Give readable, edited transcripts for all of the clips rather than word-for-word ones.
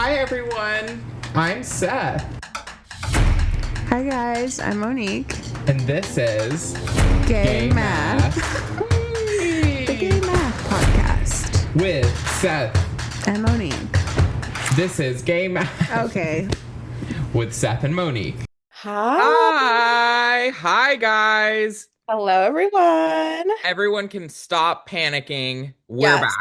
Hi, everyone. I'm Seth, Hi guys, I'm Monique. and this is Gay Math. The Gay Math Podcast. with Seth. And Monique. This is Gay Math Okay. with Seth and Monique. Hi. Hi, guys. Hello, everyone. Everyone can stop panicking. We're Yes, back.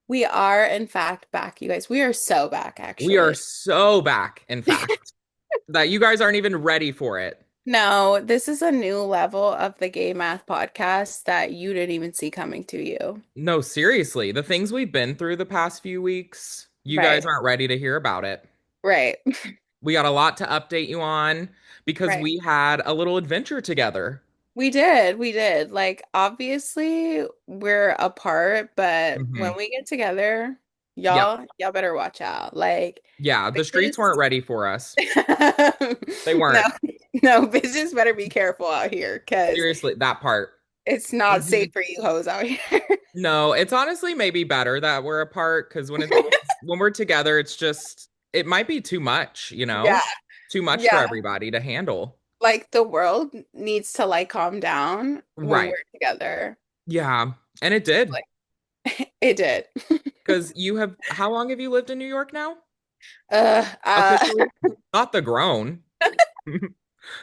we are in fact back, you guys. We are so back, We are actually. so back, in fact, that you guys aren't even ready for it. No, this is a new level of the Gay Math Podcast that you didn't even see coming to you. No, seriously, the things we've been through the past few weeks, you guys Right, aren't ready to hear about it. right, We got a lot to update you on because right. we had a little adventure together. We did. Like, obviously, we're apart, but Hmm. when we get together, Yep. y'all better watch out. Like, Yeah, the streets bitches. weren't ready for us. They No, weren't. no, bitches better be careful out here because Seriously, that part. it's not Hmm. safe for you hoes out here. No, it's honestly maybe better that we're apart because when we're together, it might be too much, Yeah, too much for yeah. everybody to handle. Like the world needs to like calm down when Right. we're together. Yeah. And it did. Like it did. Because how long have you lived in New York now? Uh, uh, Officially? Not the grown.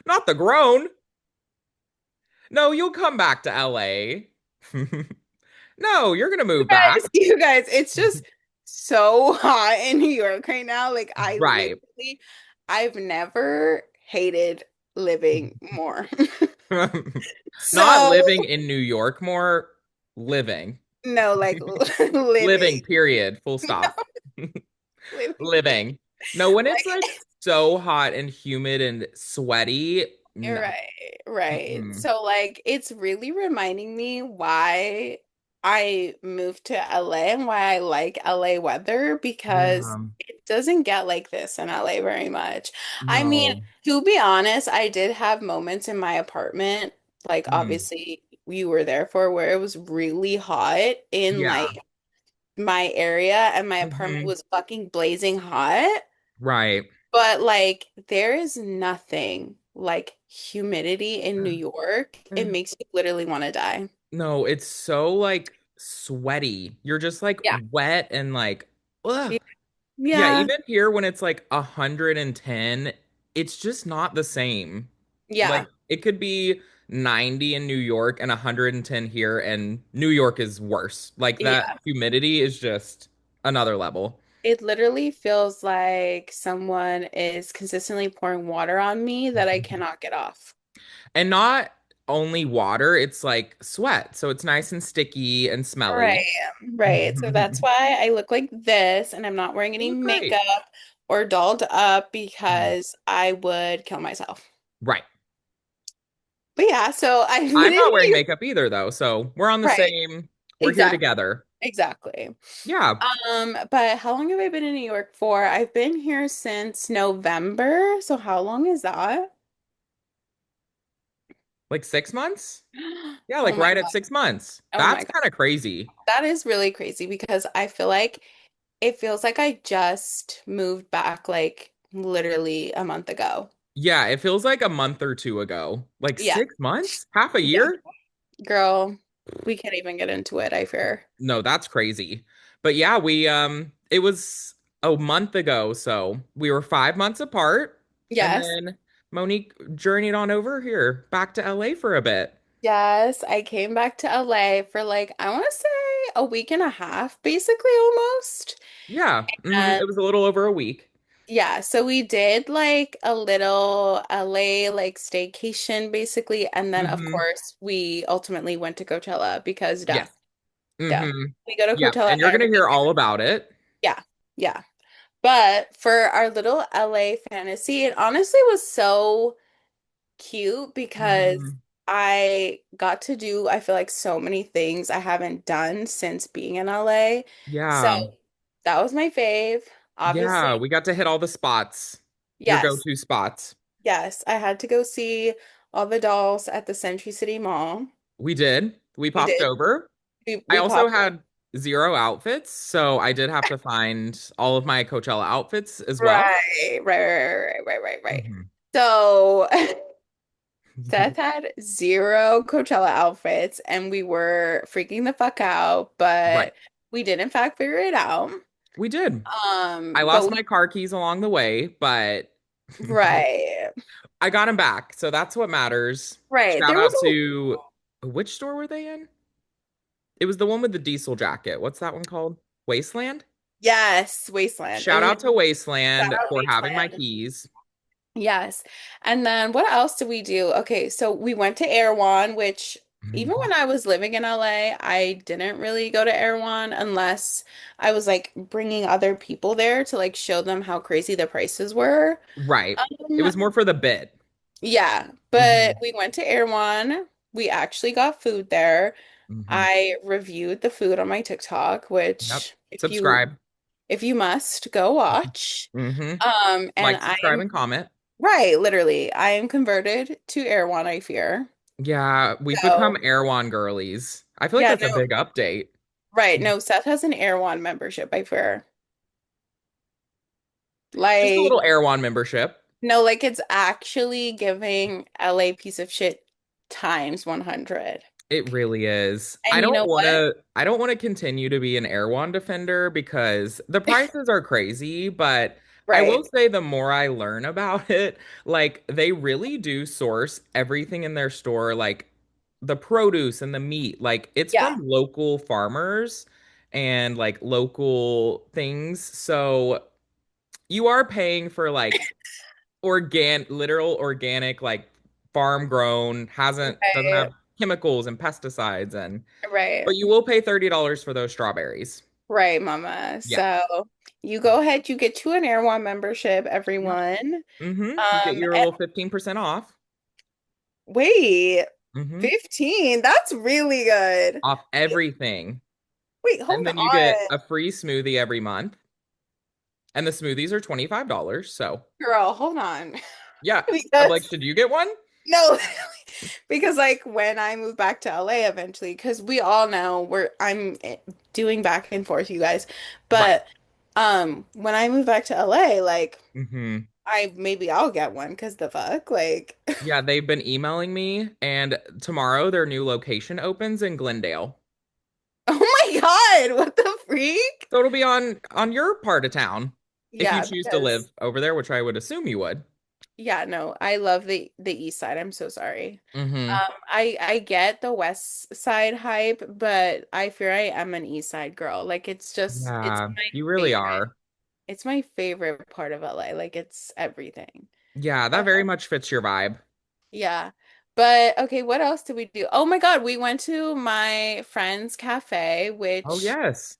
Not the grown. No, you'll come back to LA. No, you're gonna move back. you guys, it's just so hot in New York right now. Like Right. I've never hated living more. Not So living in New York more, living. no, like Living, living. period. Full No, stop. living. Living. No, when it's like Like so hot and humid and sweaty, no. right, right. Mm-mm. So like it's really reminding me why I moved to LA and why I like LA weather because Yeah. it doesn't get like this in LA very much. I mean, No. to be honest, I did have moments in my apartment, like Mm. obviously you were there for where it was really hot in Yeah. like my area and my apartment Hmm. was fucking blazing hot. Right. But like there is nothing like humidity in New York. It makes you literally want to die. No, it's so like sweaty. You're just like Yeah. wet and like, ugh. Yeah, Yeah. even here when it's like 110, it's just not the same. Like Yeah. it could be 90 in New York and 110 here, and New York is worse. Like that Yeah. humidity is just another level. It literally feels like someone is consistently pouring water on me that I cannot get off. And not only water, it's like sweat. So it's nice and sticky and Right. smelly. Right. So that's why I look like this and I'm not wearing You any look great. makeup or dolled up Mm. because I would kill myself. Right. But yeah, so I've been I'm in not wearing here. makeup either, though. So we're on the Right. we're here Exactly. together. Exactly. Yeah. But how long have I been in New York for? I've been here since November. So how long is that? Like 6 months? Yeah, Oh like my right at God. 6 months. Oh my That's God. kind of crazy. That is really crazy because I feel like it feels like I just moved back like literally a month ago. Yeah, it feels like a month or two ago. Like Yeah. 6 months? Half a Yeah. year? Girl, we can't even get into it, I fear. No, that's crazy. But yeah, it was a month ago, so we were 5 months apart, and Yes. then Monique journeyed on over here back to LA for a bit. Yes. I came back to LA for like, I want to say a week and a half, basically almost. Yeah, it was a little over a week. Yeah, so we did like a little LA like staycation basically, and then of Hmm. course we ultimately went to Coachella because duh, Yes. duh. Hmm. We go to Yeah, Coachella and you're gonna every hear all year. about it. Yeah, yeah. But for our little LA fantasy, it honestly was so cute because Hmm. I got to do, I feel like so many things I haven't done since being in LA. So Yeah. that was my fave. Yeah, Obviously, we got to hit all the spots, your yes. go-to spots. Yes, I had to go see all the dolls at the Century City Mall. We did. We We popped did. over. We I we also popped. had zero outfits, so I did have to find all of my Coachella outfits as well. Right. Mhm. So Seth had zero Coachella outfits and we were freaking the fuck out, Right. but we did in fact figure it out. We did. I But lost we my car keys along the way, but right. I got them back, so that's what matters. Right. Shout There was out a to which store were they in? It was the one with the diesel jacket. What's that one called? Wasteland? yes, Wasteland. It Shout was out to shout Wasteland out for having my Wasteland. keys. Yes. And then what else did we do? Okay, so we went to Erewhon, which even when I was living in LA, I didn't really go to Erewhon unless I was like bringing other people there to like show them how crazy the prices were. Right. It Um, was more for the bit. yeah, but Hmm we went to Erewhon. We actually got food there. hmm I reviewed the food on my TikTok, Yep. which Subscribe. if you must go watch. hmm And Like, I subscribe, am and comment. right, literally, I am converted to Erewhon, I fear. Yeah, we've become So, Erewhon girlies. I feel like yeah, that's a no, big update. right. No, Seth has an Erewhon membership, I fear. Just a Like, little Erewhon membership. no, like it's actually giving LA piece of shit times 100. It really is. And you know what? I don't want to continue to be an Erewhon defender because the prices are crazy, but I will Right. say the more I learn about it, like they really do source everything in their store, like the produce and the meat, like it's Yeah. from local farmers and like local things. So you are paying for like literal organic, like farm grown, doesn't Right. have chemicals and pesticides and Right. but you will pay $30 for those strawberries. Right, mama. Yeah. So you go ahead, you get to an Erewhon membership, Yep. everyone. You get your And little 15% off. wait, hmm 15. That's really good. Off everything. Wait, And hold then you get on. a free smoothie every month. And the smoothies are $25. So Girl, hold on. yeah. I'm like, Because should you get one? no, because like when I move back to LA eventually, because we all know I'm doing back and forth, you guys. Right. But when I move back to LA, like hmm I maybe I'll get one because the fuck, like Yeah, they've been emailing me, and tomorrow their new location opens in Glendale. oh my God, what the freak? So it'll be on your part of town if you Yeah, choose to because live over there, which I would assume you would. yeah, no, I love the East Side. I'm so sorry. hmm I get the West Side hype, but I fear I am an East Side girl. Like it's Yeah, my you really favorite. are. It's my favorite part of LA. Like it's everything. Yeah, that very much fits your vibe. Yeah. But okay, what else did we do? Oh my God, we went to my friend's cafe, Oh, which yes.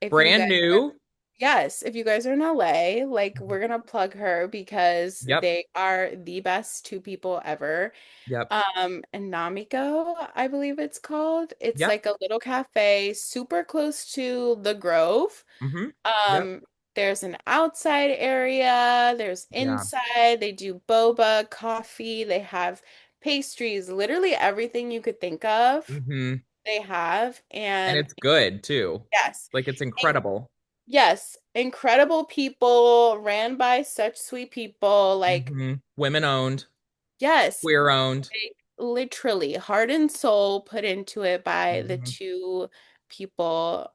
if you Brand guys are new. yes, if you guys are in LA, like we're gonna plug her because Yep. they are the best two people ever. Yep. And Namiko, I believe it's called. It's Yep. like a little cafe super close to the Grove. hmm Yep. Um, there's an outside area, there's Yeah. inside. They do boba, coffee, they have pastries, literally everything you could think of, hmm they have. And And it's good too. yes, Like it's and incredible. yes, incredible people, ran by such sweet people. Like, Women owned, yes, queer owned. like, literally heart and soul put into it by the hmm two people.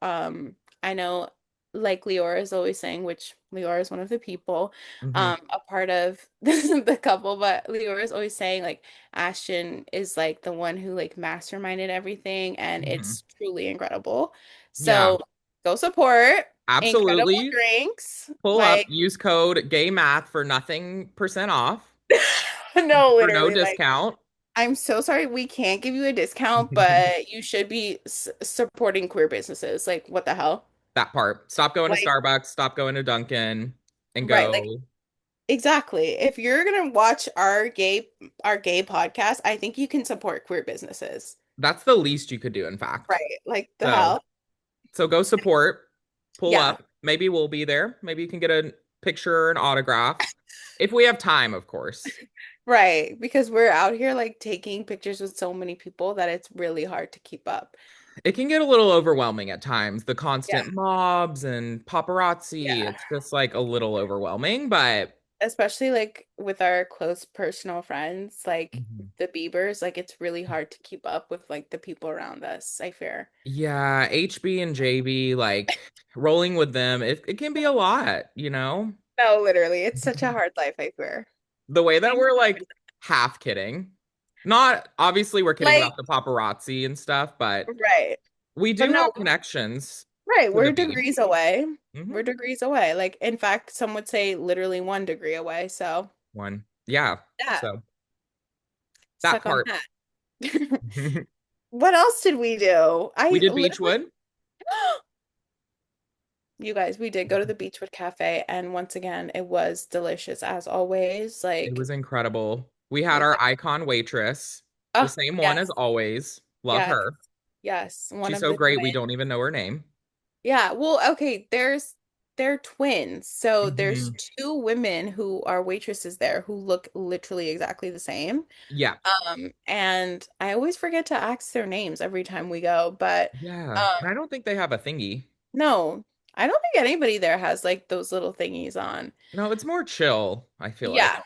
I know like Leora is always saying, which Leora is one of the people, hmm a part of the couple, but Leora is always saying like Ashton is like the one who like masterminded everything and hmm it's truly incredible. Yeah, So go support incredible absolutely. drinks. Pull up, Like use code gay math for nothing percent off no, for no literally like discount. I'm so sorry we can't give you a discount, but you should be supporting queer businesses. Like, what the hell? That part. Stop going to Like, Starbucks, stop going to Dunkin', and right, like go. exactly. If you're gonna watch our gay podcast, I think you can support queer businesses. That's the least you could do, in fact. Right. Like the So, hell? so go support, pull Yeah. up. Maybe we'll be there. Maybe you can get a picture or an autograph. If we have time, of course. Right. Because we're out here like taking pictures with so many people that it's really hard to keep up. it can get a little overwhelming at times. The Yeah. constant mobs and paparazzi, Yeah. it's just like a little overwhelming, but Especially like with our close personal friends, like Mhm. the Biebers, like it's really hard to keep up with like the people around us, I fear. Yeah, HB and JB, like rolling with them, it can be a lot, you know? No, literally, it's such a hard life, I fear. The way that Thanks. we're like half kidding. Not obviously we're kidding Like, about the paparazzi and stuff, but right. we But do no, have connections right, to the we're beach. degrees away. Hmm. We're degrees away. Like, in fact, some would say literally 1 degree away. So, One. Yeah. yeah, So that suck on part. that. What else did we do? We I did literally, Beechwood. you guys, we did go to the Beechwood Cafe, and once again, it was delicious as always. It Like, was incredible. We had we our had, icon waitress, the oh, same one as yes, always. Love yes, her. yes, one She's of so the great, we twins. don't even know her name. Yeah, well, okay, they're twins. So there's Hmm. two women who are waitresses there who look literally exactly the same. Yeah. And I always forget to ask their names every time we go, but Yeah. um And I don't think they have a thingy. no, I don't think anybody there has like those little thingies on. No, it's more chill, I feel like. Yeah.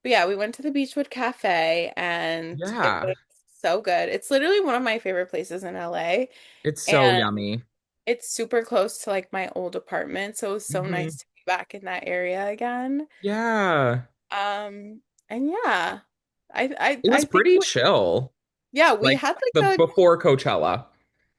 But yeah, we went to the Beechwood Cafe and it Yeah. was so good. It's literally one of my favorite places in LA It's so and yummy. it's super close to like my old apartment, so it was so Hmm. nice to be back in that area again. Yeah. Um, and yeah, I I It was I think pretty chill. yeah, we Like had the like a before Coachella.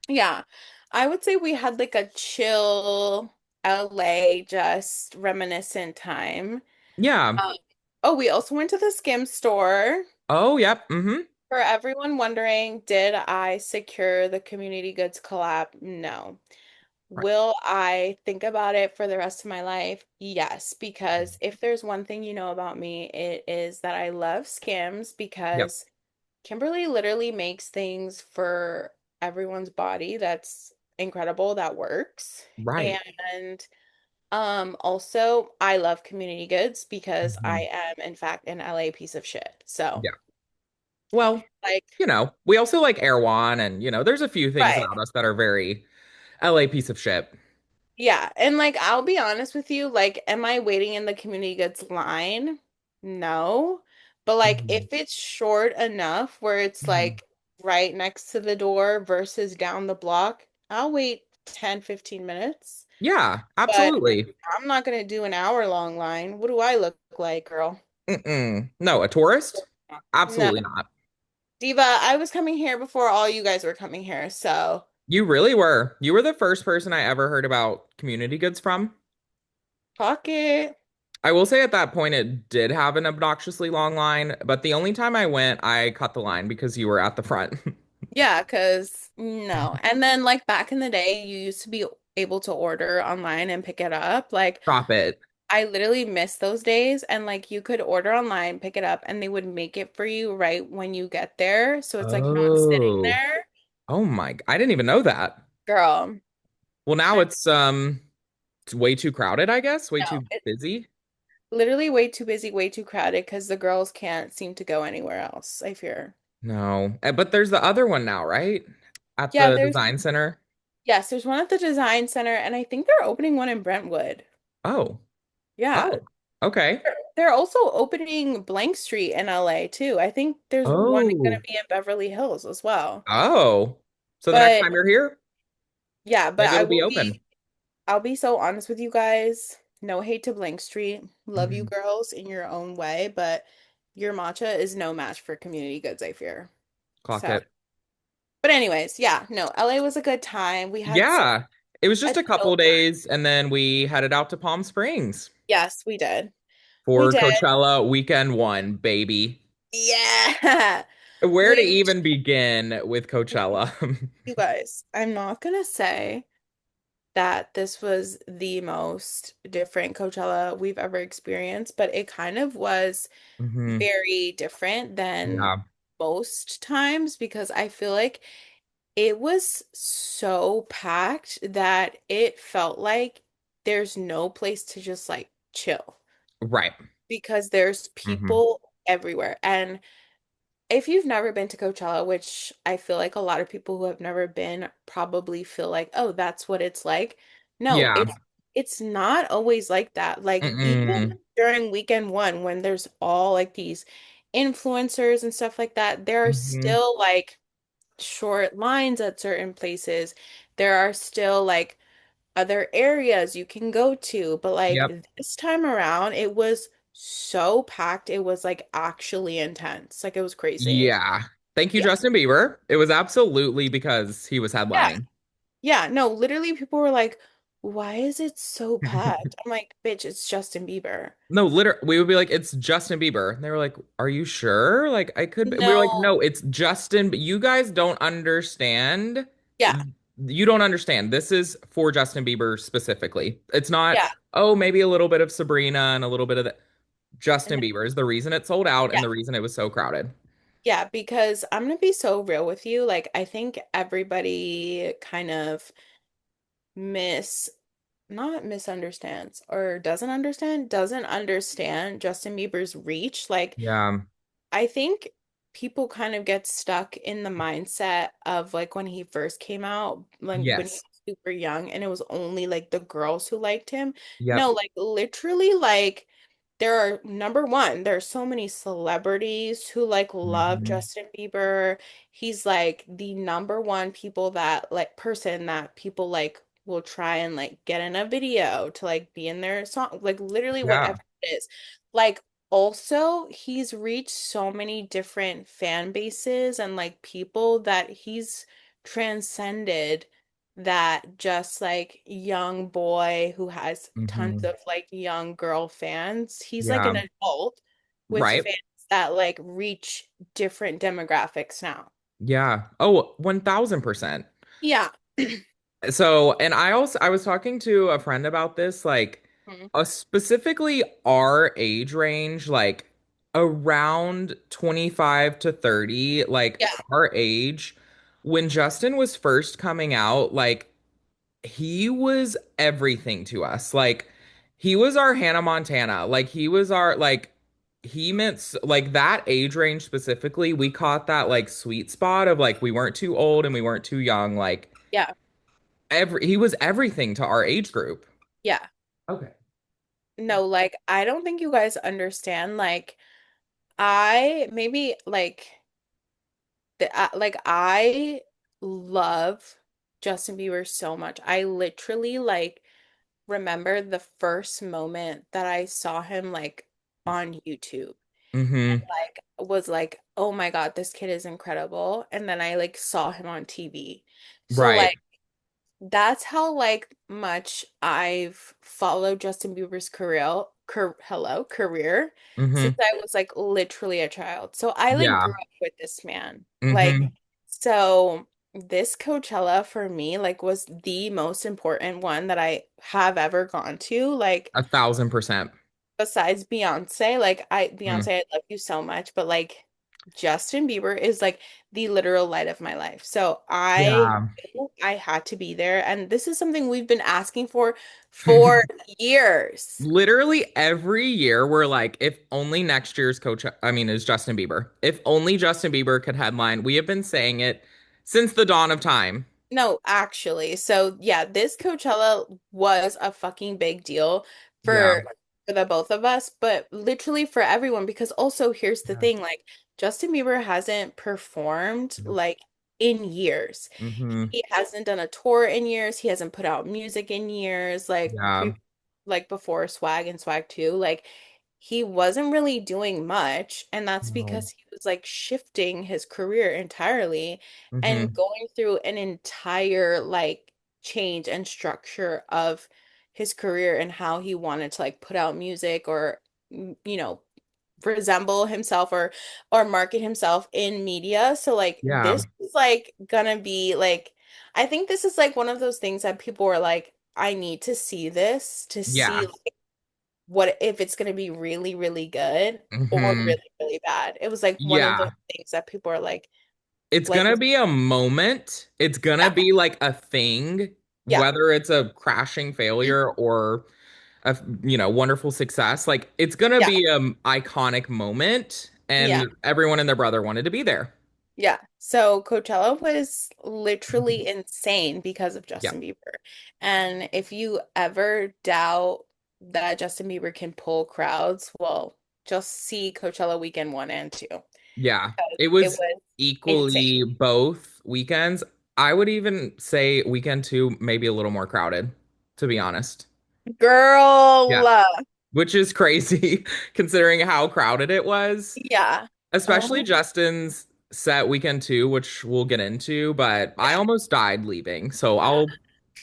yeah, I would say we had like a chill LA just reminiscent time. Yeah. Um, oh, we also went to the Skim store. Oh, yep. Hmm. For everyone wondering, did I secure the community goods collab? No. Right. Will I think about it for the rest of my life? Yes, because if there's one thing you know about me, it is that I love Skims Yep. because Kimberly literally makes things for everyone's body that's incredible, that works. Right. And also I love community goods because Hmm. I am in fact an LA piece of shit. So, Yeah. Well, like, we also like Erewhon and, there's a few things right. about us that are very LA piece of shit. Yeah, and like I'll be honest with you, like am I waiting in the community goods line? No. But like Hmm. if it's short enough where it's Hmm. like right next to the door versus down the block, I'll wait 10, 15 minutes. Yeah, But absolutely. I'm not gonna do an hour-long line. What do I look like, girl? Mm-mm. No, a tourist? No. Absolutely not. Diva, I was coming here before all you guys were coming here, so You really were. You were the first person I ever heard about community goods from. talk it. I will say at that point it did have an obnoxiously long line, but the only time I went, I cut the line because you were at the front. Yeah, because no. And then like back in the day, you used to be able to order online and pick it up. Like Stop it. I literally miss those days and like you could order online, pick it up, and they would make it for you right when you get there. So it's like you're not sitting Oh. there. Oh my, I didn't even know that. Girl, Well, now I it's way too crowded, I guess, way know. too It's busy. literally way too busy, way too crowded because the girls can't seem to go anywhere else, I fear. No. But there's the other one now, right? At Yeah, the there's design center. yes, there's one at the design center, and I think they're opening one in Brentwood. Oh. Yeah. Oh. Okay. They're also opening Blank Street in LA too. I think there's one going to Oh. be in Beverly Hills as well. Oh. So the next But time you're here, yeah, but maybe it'll be open. I'll be so honest with you guys. No hate to Blank Street. Love you Mhm. girls in your own way, but your matcha is no match for community goods, I fear. Clock So, it. but anyways, yeah, no, LA was a good time. We had such Yeah. It was a just a chill couple time. days and then we headed out to Palm Springs Yes, we did. We for did. Coachella weekend one, baby. Yeah. Where to Which even begin with Coachella? you guys, I'm not gonna say that this was the most different Coachella we've ever experienced, but it kind of was Hmm. very different than Yeah. most times because I feel like it was so packed that it felt like there's no place to just like chill Right. because there's Hmm. people everywhere. And if you've never been to Coachella, which I feel like a lot of people who have never been probably feel like, oh, that's what it's like. No, Yeah. it's not always like that. Like even Mm-mm. during weekend one, when there's all like these influencers and stuff like that, there are Hmm. still like short lines at certain places. There are still like other areas you can go to, but like Yep. this time around, it was so packed. It was like actually intense. Like it was crazy. Yeah. Thank you, Yeah. Justin Bieber. It was absolutely because he was Yeah. headlining. Yeah. No, literally people were like, why is it so packed? I'm like, bitch, it's Justin Bieber. No, literally, we would be like, it's Justin Bieber. And they were like, are you sure? Like, I could be. We were like, No. no, it's Justin. But you guys don't understand. Yeah. You don't understand. This is for Justin Bieber specifically. It's not, Yeah. oh, maybe a little bit of Sabrina and a little bit of the And Justin Bieber is the reason it sold out yeah. and the reason it was so crowded. Yeah, because I'm gonna be so real with you. Like, I think everybody kind of miss not misunderstands or doesn't understand Justin Bieber's reach. Like, Yeah. I think people kind of get stuck in the mindset of like when he first came out, like when he Yes. was super young and it was only like the girls who liked him. No, Yep. like literally like there are number one, there are so many celebrities who like love Hmm. Justin Bieber. He's like the number one people that like person that people like will try and like get in a video to like be in their song, like literally Yeah. whatever it is. Like also, he's reached so many different fan bases and like people that he's transcended that just like young boy who has tons Hmm. of like young girl fans. He's like an Yeah. adult with Right. fans that like reach different demographics now. Yeah. Oh, 1000%. Yeah. So, and I was talking to a friend about this, like, Mhm. specifically our age range, like around 25 to 30, like Yeah. our age, when Justin was first coming out, like, he was everything to us. Like, he was our Hannah Montana. Like, he was our, like, he meant, like, that age range specifically, we caught that, like, sweet spot of, like, we weren't too old and we weren't too young. Like, Yeah. he was everything to our age group. Yeah. Okay. No, like I don't think you guys understand. Like I maybe like I love Justin Bieber so much. I literally like remember the first moment that I saw him like on YouTube and Mm-hmm. like was like, "Oh my God, this kid is incredible." And then I like saw him on TV. So Right. like that's how like much I've followed Justin Bieber's career since Mm-hmm. I was like literally a child. So I like grew Yeah. up with this man. Like Mm-hmm. so this Coachella for me like was the most important one that I have ever gone to. Like 1000%. besides Beyonce, like Mm. Beyonce, I love you so much, but like Justin Bieber is like the literal light of my life. So Yeah. I had to be there, and this is something we've been asking for years. Literally every year we're like, if only next year's coach, I mean, is Justin Bieber. If only Justin Bieber could headline. We have been saying it since the dawn of time. No, actually. So yeah, this Coachella was a fucking big deal Yeah. for the both of us, but literally for everyone because also here's the Yeah. thing, like Justin Bieber hasn't performed like in years. Mm-hmm. He hasn't done a tour in years. He hasn't put out music in years, Yeah. like before Swag and Swag 2. Like he wasn't really doing much, and that's No. because he was like shifting his career entirely and Mm-hmm. going through an entire like change and structure of his career and how he wanted to like put out music or you know resemble himself or market himself in media. So like Yeah. this is like gonna be like I think this is like one of those things that people are like I need to see this to see Yeah. like, what if it's gonna be really really good or Mm-hmm. really really bad. It was like one of those Yeah. things that people are It's like gonna be a moment. It's gonna yeah be like a thing, yeah whether it's a crashing failure or a wonderful success. Like it's gonna yeah be iconic moment, Yeah. and everyone and their brother wanted to be there. Yeah. So Coachella was literally insane because of Yeah. Justin Bieber. And if you ever doubt that Justin Bieber can pull crowds, well, just see Coachella weekend one and two Yeah. because It it was was insane. equally both weekends. I would even say weekend two, maybe a little more crowded, to be honest. Yeah. Girl. Which is crazy considering how crowded it was, Yeah. especially Oh, Justin's set weekend two, which we'll get into, but I yeah. almost died leaving. So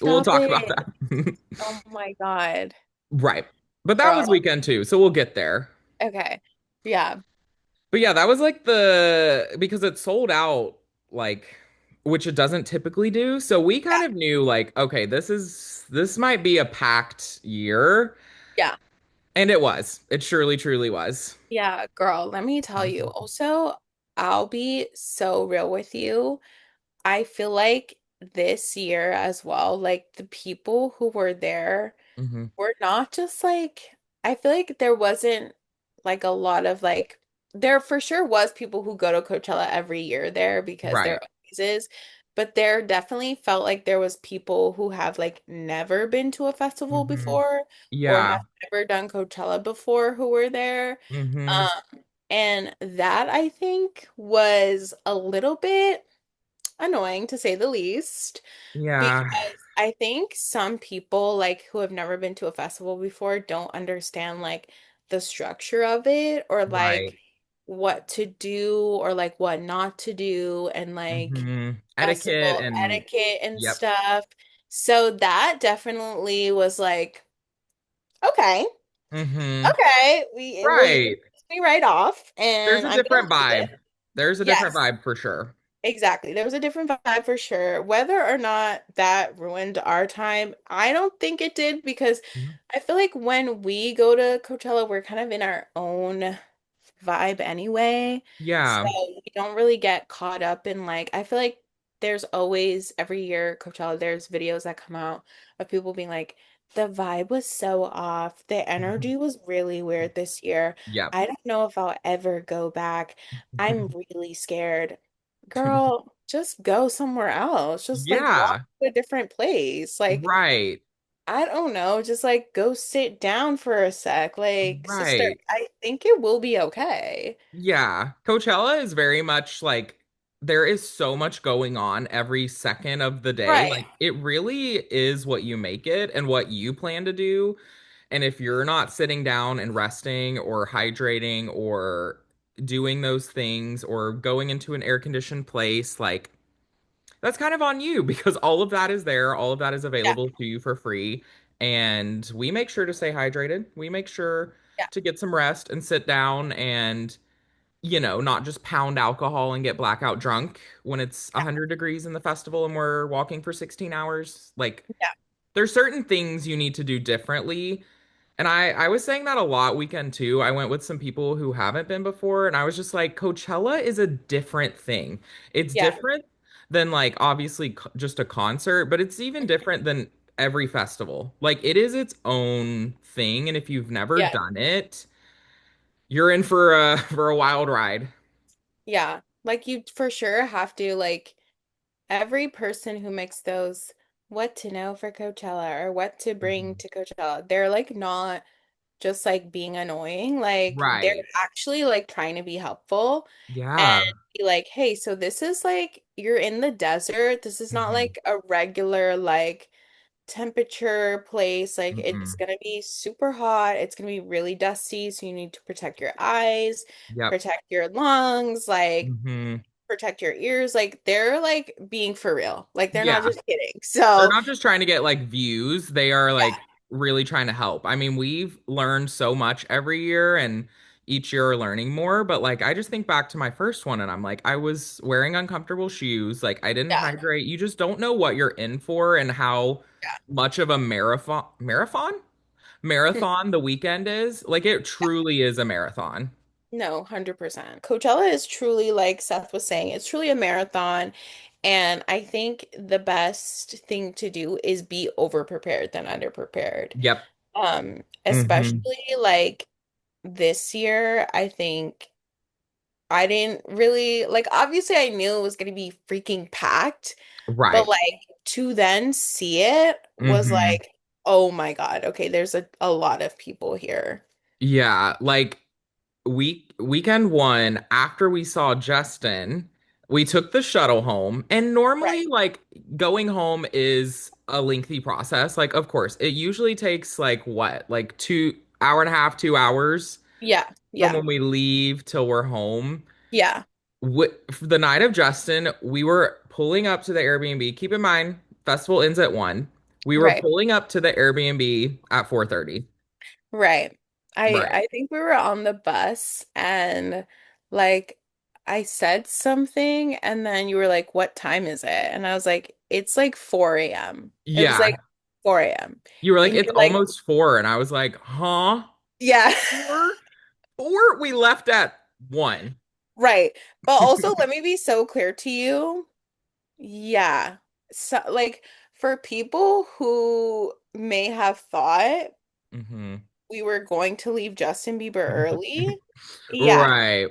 we'll Stop talk about it. that. Oh my God. Right. But that was Girl. weekend two, so we'll get there. Okay. Yeah. But yeah, that was like because it sold out like which it doesn't typically do. So we Yeah. kind of knew like, okay, this might be a packed year. Yeah. And it was. It surely truly was. Yeah, girl, let me tell you. Also, I'll be so real with you. I feel like this year as well, like the people who were there Hmm. were not just like, I feel like there wasn't like a lot of like, there for sure was people who go to Coachella every year there because there Right. always is, but there definitely felt like there was people who have like never been to a festival Hmm. before or have Yeah. never done Coachella before who were there. Hmm. And that I think was a little bit annoying to say the least. Yeah. Because I think some people like who have never been to a festival before don't understand like the structure of it or Right. like what to do or like what not to do and like Etiquette festival and etiquette and yep. stuff. So that definitely was like, okay, Hmm. okay, we well you Right. pissed me right off There's and a I'm gonna different leave vibe. it. There's a different Yes. vibe for sure. Exactly. There was a different vibe for sure. Whether or not that ruined our time, I don't think it did because I feel like when we go to Coachella, we're kind of in our own vibe anyway. So Yeah. we don't really get caught up in like, I feel like there's always every year Coachella, there's videos that come out of people being like, the vibe was so off. The energy was really weird this year. Yep. I don't know if I'll ever go back. I'm really scared. Girl, just go somewhere else. Just like walk Yeah. to a different place. Like, Right. I don't know, just like go sit down for a sec. Like, sister, Right. I think it will be okay. Yeah. Coachella is very much like there is so much going on every second of the day. Right. Like it really is what you make it and what you plan to do. And if you're not sitting down and resting or hydrating or doing those things or going into an air conditioned place, like that's kind of on you because all of that is there. All of that is Yeah. available to you for free. And we make sure to stay hydrated. We make sure Yeah. to get some rest and sit down and not just pound alcohol and get blackout drunk when it's Yeah. 100 degrees in the festival and we're walking for 16 hours. Like, Yeah. there's certain things you need to do differently. And I was saying that a lot weekend too. I went with some people who haven't been before, and I was just like, Coachella is a different thing. It's Yeah. different than like obviously just a concert, but it's even different than every festival. Like, it is its own thing, and if you've never Yeah. done it, you're in for a for a wild ride. Yeah. Like you for sure have to like every person who makes those what to know for Coachella or what to bring Mhm. to Coachella, they're like not just like being annoying. Like they're Right. actually like trying to be helpful and Yeah. be like, hey, so this is like you're in the desert. This is not Hmm. like a regular like temperature place. Like it's Mm-mm. gonna be super hot. It's gonna be really dusty. So you need to protect your eyes, Yep. protect your lungs, like Hmm. protect your ears. Like they're like being for real. Like they're not Yeah. just kidding. They're So not just trying to get like views, they are yeah, like really trying to help. I mean, we've learned so much every year and each year we're learning more, but like I just think back to my first one and I'm like, I was wearing uncomfortable shoes, like I didn't yeah, hydrate. You just don't know what you're in for and how yeah. much of a marathon the weekend is. Like it truly is a marathon. No, 100%. Coachella is truly, like Seth was saying, it's truly a marathon. And I think the best thing to do is be over prepared than under prepared. Yep. Hmm. Especially like this year, I think. I didn't really like, obviously I knew it was gonna be freaking packed, but Right. like to then see it was Hmm. like, oh my God, okay, there's a lot of people here. Yeah, like weekend one, after we saw Justin, we took the shuttle home. And normally, Right. like going home is a lengthy process. Like, of course, it usually takes like what, like 2 hour and a half, 2 hours Yeah, from yeah, when we leave till we're home. yeah, For the night of Justin, we were pulling up to the Airbnb. Keep in mind, festival ends at 1. We were right. pulling up to the Airbnb at 4:30. Right. I Right. I think we were on the bus and like I said something and then you were like, "What time is it?" And I was like, "It's like 4 a.m." It was like Yeah. 4 a.m. You were like, And it's you're like, almost 4. And I was like, huh? "Yeah." 4? 4? We left at 1. Right. But also let me be so clear to you. Yeah. So like for people who may have thought Hmm. we were going to leave Justin Bieber early, yeah. Right.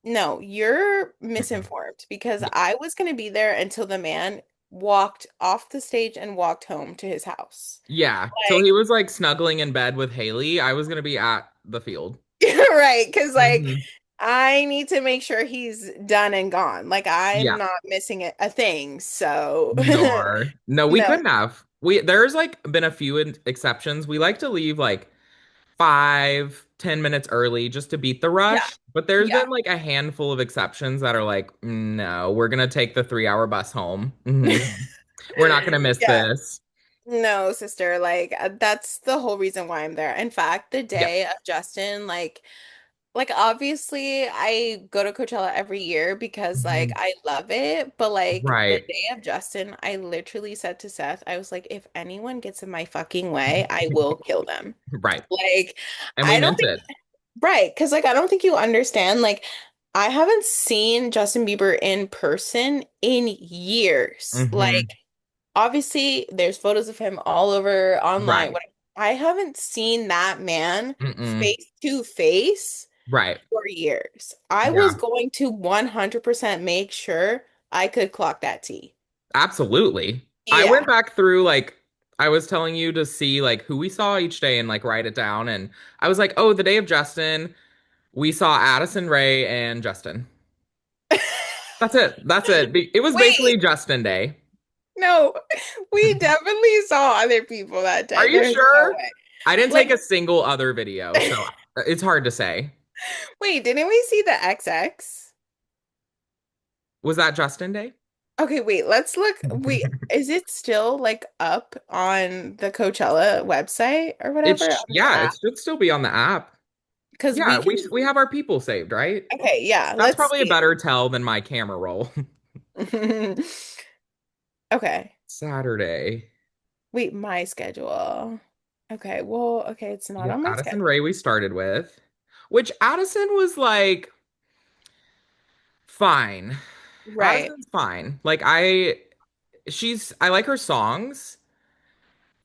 No, you're misinformed because I was going to be there until the man walked off the stage and walked home to his house. Yeah. Till he Like, was like snuggling in bed with Haley, I was gonna be at the field. right, because like Hmm. I need to make sure he's done and gone. Like I'm Yeah. not missing a thing. So, Nor. No, we no. couldn't have. There's like been a few exceptions. We like to leave like 5, 10 minutes early just to beat the Yeah. rush. But there's Yeah. been like a handful of exceptions that are like, no, we're gonna take the 3 hour bus home. We're not gonna miss Yeah. this. No, sister, like that's the whole reason why I'm there. In fact, the Yeah. day of Justin, like obviously I go to Coachella every year because like Mhm. I love it, but like the Right. day of Justin, I literally said to Seth, I was like, if anyone gets in my fucking way, I will kill them. Right. Like And we I don't meant think it. right, because like I don't think you understand. Like I haven't seen Justin Bieber in person in years. Hmm. Like obviously there's photos of him all over online. Right. What I haven't seen that man Mm-mm. face to face Right. for years. I was Yeah. going to 100% make sure I could clock that T. Absolutely. I went Yeah. back through like I was telling you to see like who we saw each day and like write it down. And I was like, oh, the day of Justin, we saw Addison Ray and Justin. That's it. That's it. It was basically Wait, Justin Day. no, we definitely saw other people that Are day. you There's no sure? way. I didn't take Like, a single other video, so it's hard to say. wait, didn't we see the XX? Was that Justin Day? Okay, wait, let's look. Wait, is it still like up on the Coachella website or whatever It's on the yeah, app? it should still be on the app. Because we Yeah, can. we have our people saved, right? Okay, yeah, That's let's probably a see. better tell than my camera roll. Okay. Saturday. Wait, my schedule. Okay, well, okay, it's not Yep, on my Addison schedule. Ray we started with, which Addison was like fine. Right, Addison's fine. I like her songs.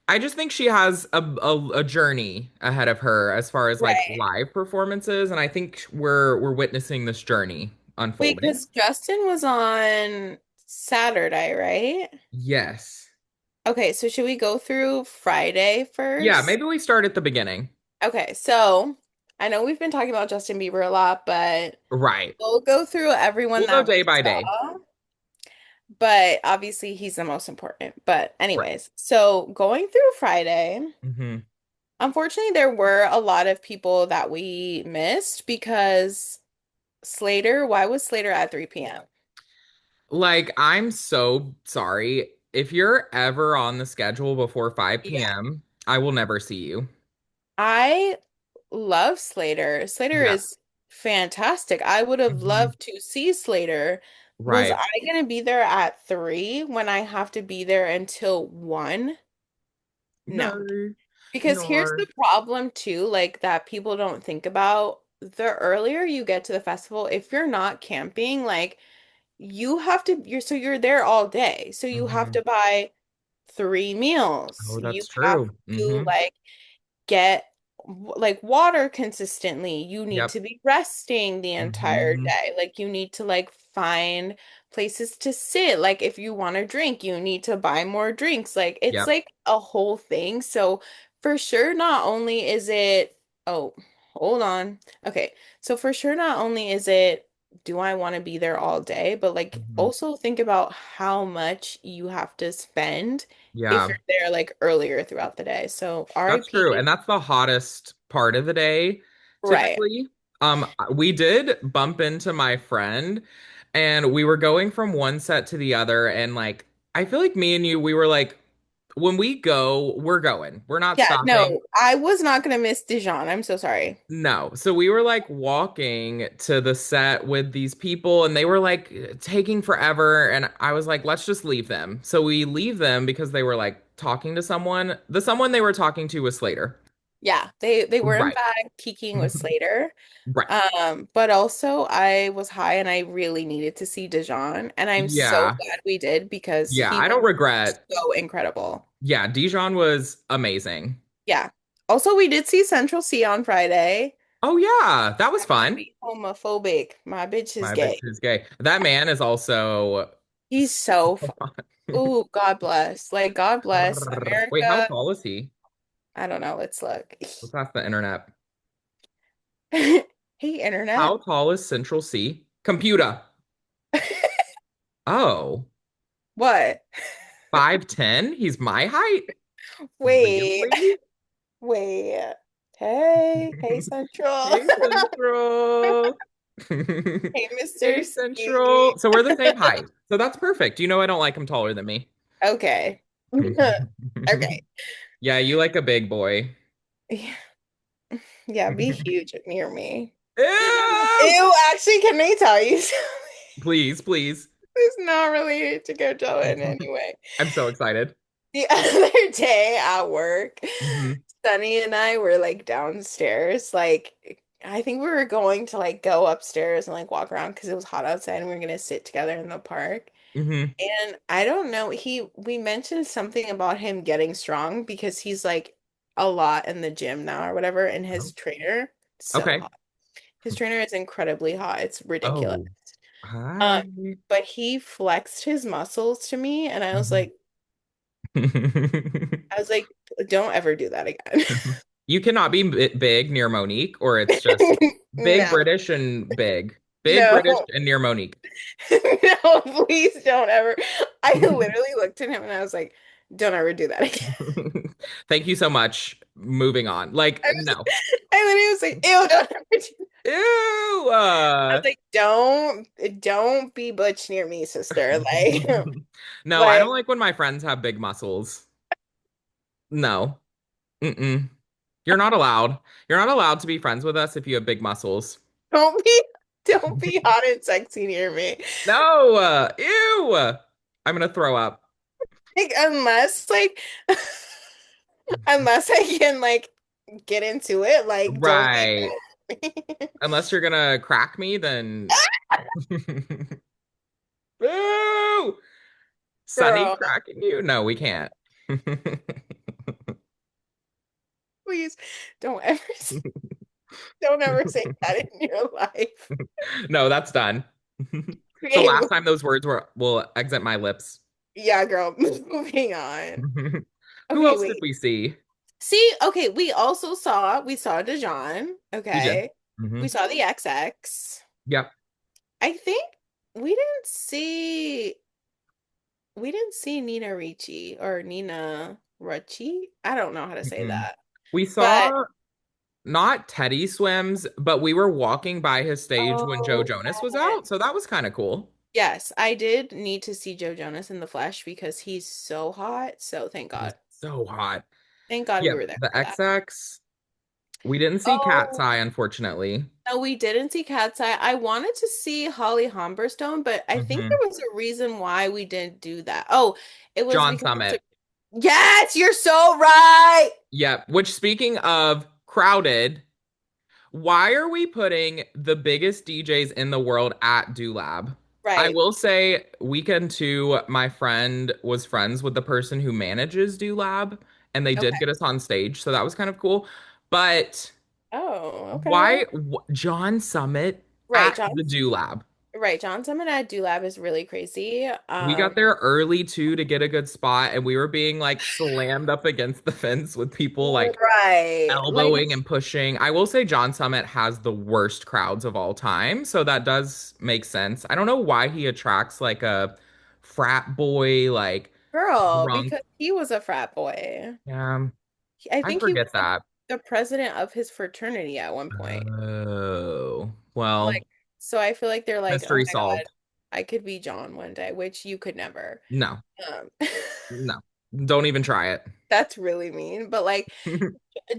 I just think she has a journey ahead of her as far as like right. live performances, and I think we're witnessing this journey Wait, unfolding. because Justin was on Saturday, right? Yes. Okay, so should we go through Friday Yeah, first? maybe we start at the beginning. Okay, so I know we've been talking about Justin Bieber a lot, but Right. we'll go through everyone We'll go that day we by day. saw. But obviously, he's the most important. But, Right. anyways, so going through Friday, Hmm. unfortunately, there were a lot of people that we missed because Slater, why was Slater at 3 p.m.? Like, I'm so sorry. If you're ever on the schedule before 5 Yeah. p.m., I will never see you. I love Slater. Slater Yeah. is fantastic. I would have Hmm. loved to see Slater. Was Right. I going to be there at 3 when I have to be there until 1? No. No, Because here's nor. the problem too, like that people don't think about. The earlier you get to the festival, if you're not camping, like you have to, you're there all day. So you have Hmm. to buy 3 meals. Oh, You that's have true. to Hmm. like get like water consistently. You need Yep. to be resting the entire Hmm. day. Like you need to like find places to sit. Like if you want to drink, you need to buy more drinks. Like it's Yep. like a whole thing. So for sure, not only is it, oh, hold on. Okay. So for sure, not only is it, do I want to be there all day, but like Hmm. also think about how much you have to spend if Yeah. you're there like earlier throughout the day. So That's true. RIP. And that's the hottest part of the day, Right. typically. We did bump into my friend and we were going from one set to the other. And like, I feel like me and you, we were like, when we go, we're going. We're not Yeah, stopping. no, I was not gonna miss Dijon. I'm so sorry. No. So we were like walking to the set with these people and they were like taking forever. And I was like, let's just leave them. So we leave them because they were like talking to someone. The someone they were talking to was Slater. Yeah, they were in Right. fact kicking with Slater. Right. But also I was high and I really needed to see Dijon, and I'm so Yeah. glad we did because Yeah. he I don't was regret. so incredible. Yeah. Dijon was amazing. Yeah. Also, we did see Central C on Friday. Oh, yeah. That was I'm not fun. being homophobic. My bitch is My bitch gay. is gay. That man is also He's so so hot. Ooh, God bless. Like, God bless Wait, how America. tall is he? I don't know. Let's look. Let's ask the internet. Hey, internet. How tall is Central C? Computer. Oh, What? 5'10"? He's my height? Wait, Really? wait. Hey, Central. Hey, Central. Hey, Mr. Hey, Ski. Central. So we're the same height. So that's perfect. You know, I don't like him taller than me. Okay. Okay. Yeah, you like a big boy. Yeah, yeah, be huge near me. Ew! Ew, actually, can I tell you something? Please, please. It's not related to Coachella in any way. I'm so excited. The other day at work, Hmm. Sunny and I were like downstairs. Like, I think we were going to like go upstairs and like walk around because it was hot outside and we were gonna sit together in the park. Hmm. And I don't know, we mentioned something about him getting strong because he's like a lot in the gym now or whatever, and his trainer, so Okay. hot. His trainer is incredibly hot. It's ridiculous. Oh, Um, hi. but he flexed his muscles to me and Mhm. I was like, don't ever do that again. You cannot be big near Monique, or it's just big No, British and big. Big British no, and near Monique. no, please don't ever. I literally looked at him and I was like, don't ever do that again. Thank you so much. Moving on. Like, no. I literally was like, ew, don't ever do that. Ew. I was like, don't be butch near me, sister. Like, No, I like, don't like when my friends have big muscles. No. Mm-mm. You're not allowed. You're not allowed to be friends with us if you have big muscles. don't be, don't be hot and sexy near me. No. Ew. I'm gonna throw up. Like, unless I can like get into it, like, don't be Right. mad. Unless you're gonna crack me, then boo! Sunny Girl, cracking you? No, we can't. please don't ever, don't ever say that in your life. No, that's done. It's the Okay, last time those words will exit my lips. yeah, girl, moving on. Who Okay, else did wait. we see? See, okay, we saw Dijon. We did. Okay. Hmm. We saw the XX. Yep. I think we didn't see we didn't see Nina Ricci or Nina Ricci. I don't know how to say Mm-mm. that. We But saw not Teddy Swims, but we were walking by his stage when Joe oh, Jonas was yes. out, so that was kind of cool. Yes, I did need to see Joe Jonas in the flesh because he's so hot. So thank He's God. so hot. Thank God we Yep, were there the for that. XX. We didn't see Cat's Oh, Eye, unfortunately. no, we didn't see Cat's Eye. I wanted to see Holly Humberstone, but I think there Hmm. was a reason why we didn't do that. Oh, it was John because Summit. yes, you're so right. Yep. Which, speaking of crowded, why are we putting the biggest DJs in the world at Do Lab? I Right. will say, weekend two, my friend was friends with the person who manages Do Lab, and they did Okay. get us on stage, so that was kind of cool. But Oh, okay. why John Summit Right, at John. the Do Lab? Right, John Summit at Dulab is really crazy. We got there early too to get a good spot, and we were being like slammed up against the fence with people like Right. Like, elbowing and pushing. I will say John Summit has the worst crowds of all time, so that does make sense. I don't know why he attracts like a frat boy, like girl, drunk. because he was a frat boy. Yeah, I I think he was forget like that. the president of his fraternity at one point. Oh, Like, well, so I feel like they're like, oh mystery my God, solved. I could be John one day, which you could never. No, Um, no, don't even try it. that's really mean. But like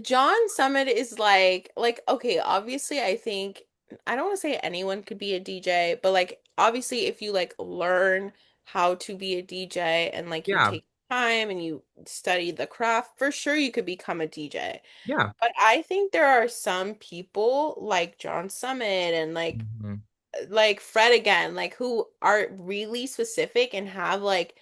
John Summit is like okay, obviously I think I don't want to say anyone could be a DJ, but like obviously if you like learn how to be a DJ and like you Yeah, take time and you study the craft, for sure you could become a DJ. yeah. But I think there are some people like John Summit and Mhm. like Fred again, like who are really specific and have like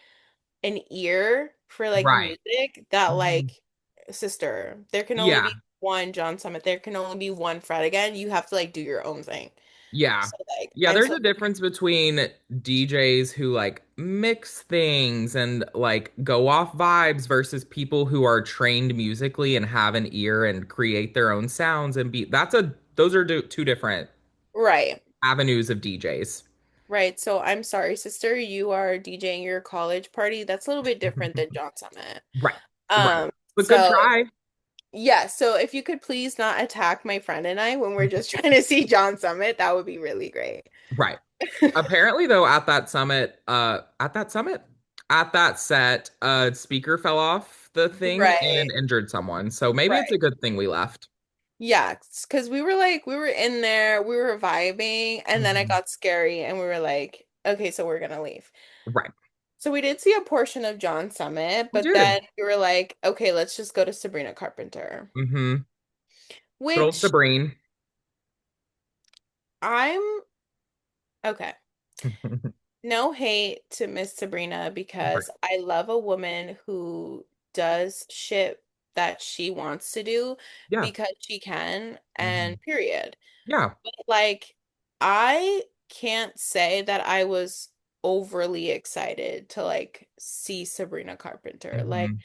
an ear for like Right. music that Mhm. like sister, there can only Yeah, be one John Summit. There can only be one Fred again. You have to like do your own thing. yeah. So like Yeah, and there's so a difference between DJs who like mix things and like go off vibes versus people who are trained musically and have an ear and create their own sounds and beat. Those are two different right. avenues of DJs. Right. So I'm sorry, sister, you are DJing your college party. That's a little bit different than John Summit. Right. Right. But good So try. yeah, so if you could please not attack my friend and I when we're just trying to see John Summit, that would be really great. Right. Apparently though at that set, speaker fell off the thing Right. and injured someone. So maybe it's Right. a good thing we left. Yeah, because we were like, we were in there, we were vibing, and then it Mhm. got scary, and we were like, okay, so we're gonna leave. Right. So we did see a portion of John Summit, We but did. then we were like, okay, let's just go to Sabrina Carpenter, Mm-hmm. Good old which Sabrine. I'm okay. No hate to Miss Sabrina Right. because I love a woman who does shit that she wants to do Yeah. because she can, Hmm. and period. Yeah. Like, I can't say that I was overly excited to like see Sabrina Carpenter. Like, Hmm.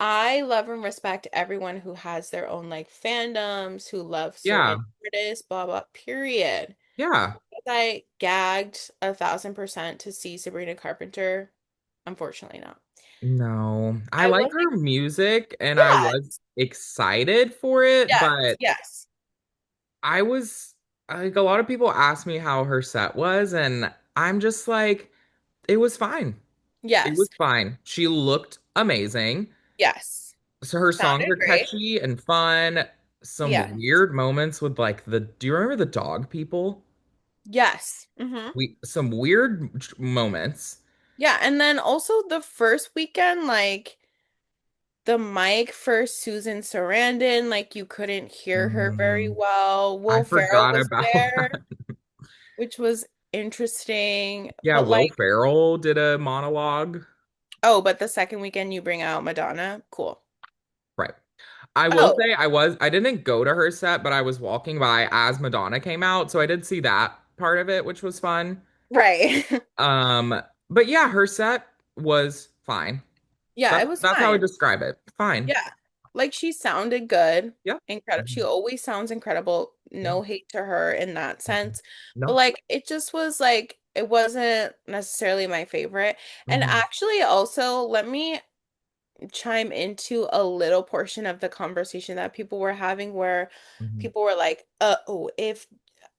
I love and respect everyone who has their own like fandoms, who love Yeah. certain artists, blah blah, period. Yeah. But I gagged 1,000% to see Sabrina Carpenter. Unfortunately not. No. I I like was like, her music and I yeah, was excited for it, yes, but yes, I was like a lot of people asked me how her set was and I'm just like it was fine. It was yes, fine. She looked amazing. yes. So her songs Sounded are great. catchy and fun. Some Yeah. weird moments with like do you remember the dog people? Yes. We some weird moments. Yeah, and then also the first weekend, like the mic for Susan Sarandon, like you couldn't hear her very Mm, well. I Will Ferrell forgot was about there, that. which was interesting. Yeah, But Will like, Ferrell did a monologue. oh, but the second weekend you bring out Madonna. Cool. Right. I will Oh, say I didn't go to her set, but I was walking by as Madonna came out, so I did see that part of it, which was fun. right. But yeah, her set was fine. Yeah, That's it was that's how I fine. describe it. Fine. Yeah. Like she sounded good. Yeah. Incredible. She Mhm. always sounds incredible. Yeah. No hate to her in that Mhm. sense. But No. like it just was like it wasn't necessarily my favorite. And Hmm. actually also let me chime into a little portion of the conversation that people were having where Hmm. people were like, oh, if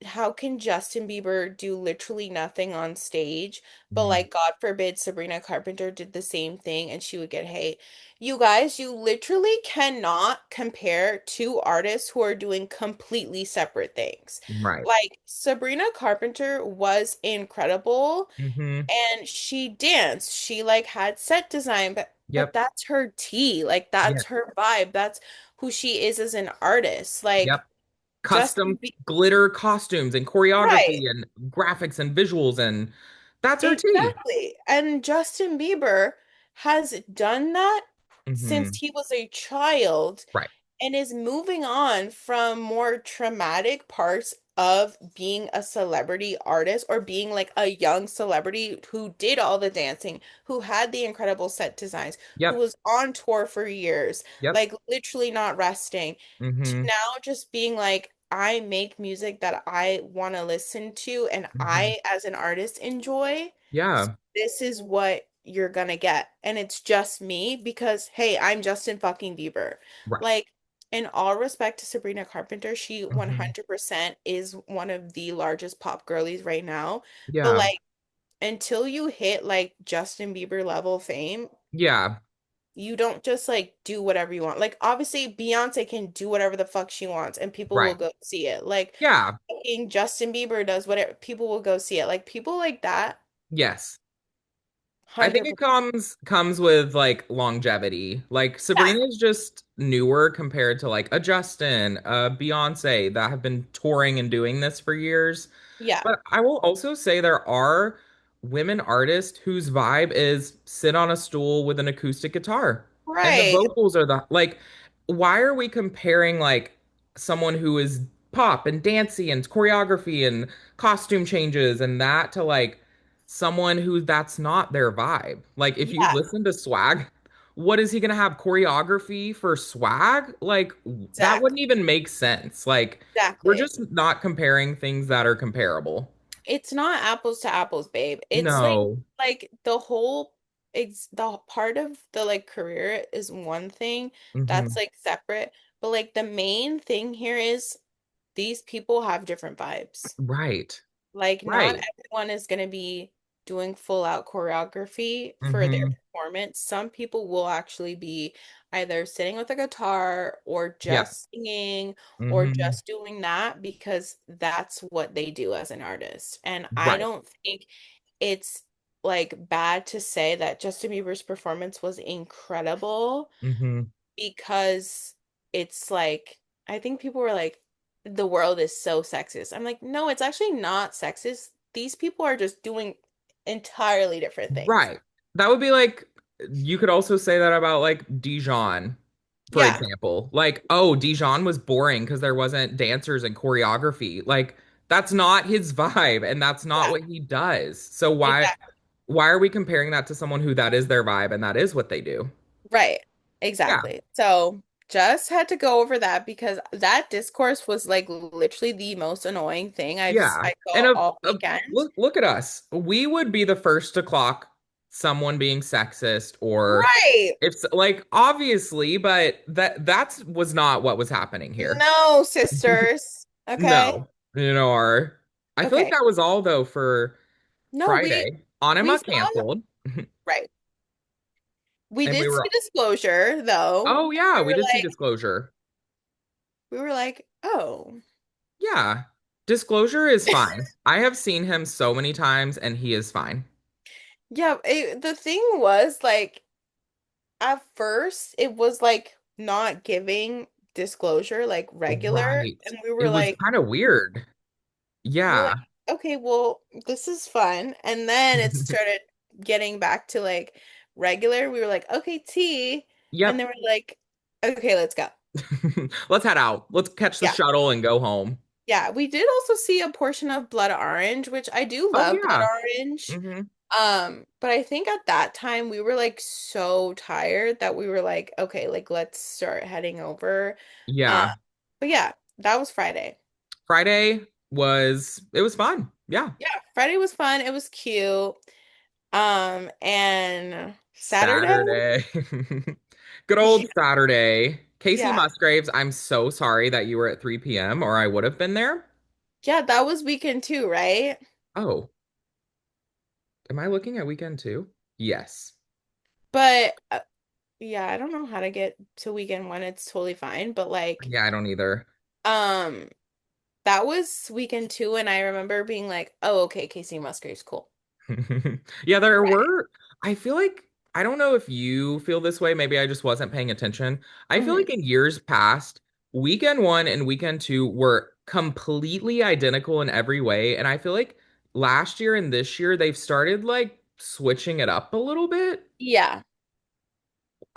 how can Justin Bieber do literally nothing on stage, but Hmm. like God forbid Sabrina Carpenter did the same thing and she would get hate. You guys, you literally cannot compare two artists who are doing completely separate things. Right. Like Sabrina Carpenter was incredible Hmm. and she danced. She like had set design, but Yep. that's her tea. Like Yeah. that's her vibe. That's who she is as an artist. Yep. Like Custom Justin Bieber, glitter costumes and right. choreography and graphics and visuals and that's her tea. Exactly. And Justin Bieber has done that Hmm. since he was a child. Right. and is moving on from more traumatic parts of being a celebrity artist or being like a young celebrity who did all the dancing, who had the incredible set designs, who Yep. was on tour for years, Yep. like literally not resting, to Mm-hmm. now just being like, I make music that I want to listen to and Mm-hmm. I, as an artist, enjoy. So Yeah. this is what you're gonna get. And it's just me because, hey, I'm Justin fucking Bieber. Right. Like, in all respect to Sabrina Carpenter, she Mm-hmm. 100% is one of the largest pop girlies right now. But Yeah. like until you hit like Justin Bieber level fame, Yeah. you don't just like do whatever you want. Like obviously Beyonce can do whatever the fuck she wants and people will Right. go see it. Like Yeah. fucking Justin Bieber does whatever, people will go see it. Like people like that, Yes. I think it 100%. comes with like longevity. Like Yeah. Sabrina is just newer compared to like a Justin, a Beyonce that have been touring and doing this for years. Yeah. But I will also say there are women artists whose vibe is sit on a stool with an acoustic guitar and the Right. vocals are the like why are we comparing like someone who is pop and dancey and choreography and costume changes and that to like someone who that's not their vibe. Like if you Yeah, listen to Swag, what is he gonna have choreography for Swag? Like that wouldn't exactly. even make sense. Like we're Exactly. just not comparing things that are comparable. It's not apples to apples, babe. It's No. like the whole ex the part of the like career is one thing that's Hmm. like separate, but like the main thing here is these people have different vibes. Right. Like not Right. everyone is going to be doing full out choreography for their Hmm. performance. Some people will actually be either sitting with a guitar or Yep. just singing or Hmm. just doing that because that's what they do as an artist. And I Right. don't think it's like bad to say that Justin Bieber's performance was incredible Hmm. because it's like I think people were like the world is so sexist. I'm like, no, it's actually not sexist. These people are just doing entirely different things. Right. That would be like you could also say that about like Dijon, for Yeah, example. Like, oh, Dijon was boring because there wasn't dancers and choreography. Like, that's not his vibe and that's not yeah, what he does. So exactly. why are we comparing that to someone who that is their vibe and that is what they do? Right. Yeah. Exactly. So just had to go over that because that discourse was like literally the most annoying thing Yeah. I And saw all weekend. look at us. We would be the first to clock someone being sexist or Right. if like obviously, but that's was not what was happening here. No, sisters. Okay. No. You know, our I feel like Okay. that was all though for No, Friday. we Anima saw canceled. right. We And we did see were Disclosure though. oh yeah, We we were did see like Disclosure. oh. Yeah. Disclosure is fine. I have seen him so many times and he is fine. Yeah, the thing was like at first it was like not giving Disclosure like regular Right. and It was kind of weird. we were like Yeah. okay, well, this is fun. And then it started getting back to like regular. We were like, okay, tea. And Yep. then we're like, okay, let's go. Let's head out. Let's catch the Yeah. shuttle and go home. Yeah, we did also see a portion of Blood Orange, which I do Oh love Blood yeah. Orange. Hmm. But I think at that time we were like so tired that we were like, okay, like let's start heading over. Uh, Yeah. but yeah, that was Friday. Friday was it was fun. Yeah. Yeah, Friday was fun. It was cute. And Saturday, Saturday. Good old Saturday. Casey yeah, Musgraves, I'm so sorry that you were at 3 p.m. or I would have been there. yeah, that was weekend too, right? Oh, am I looking at weekend too? Yes. But yeah, I don't know how to get to weekend one. It's totally fine. But like, Yeah, I don't either. um, that was weekend two, and I remember being like, oh, okay, Casey Musgrave's cool. Yeah, there Right. were. I feel like I don't know if you feel this way. Maybe I just wasn't paying attention. I feel Hmm. like in years past, weekend one and weekend two were completely identical in every way. And I feel like last year and this year, they've started like switching it up a little bit. Yeah.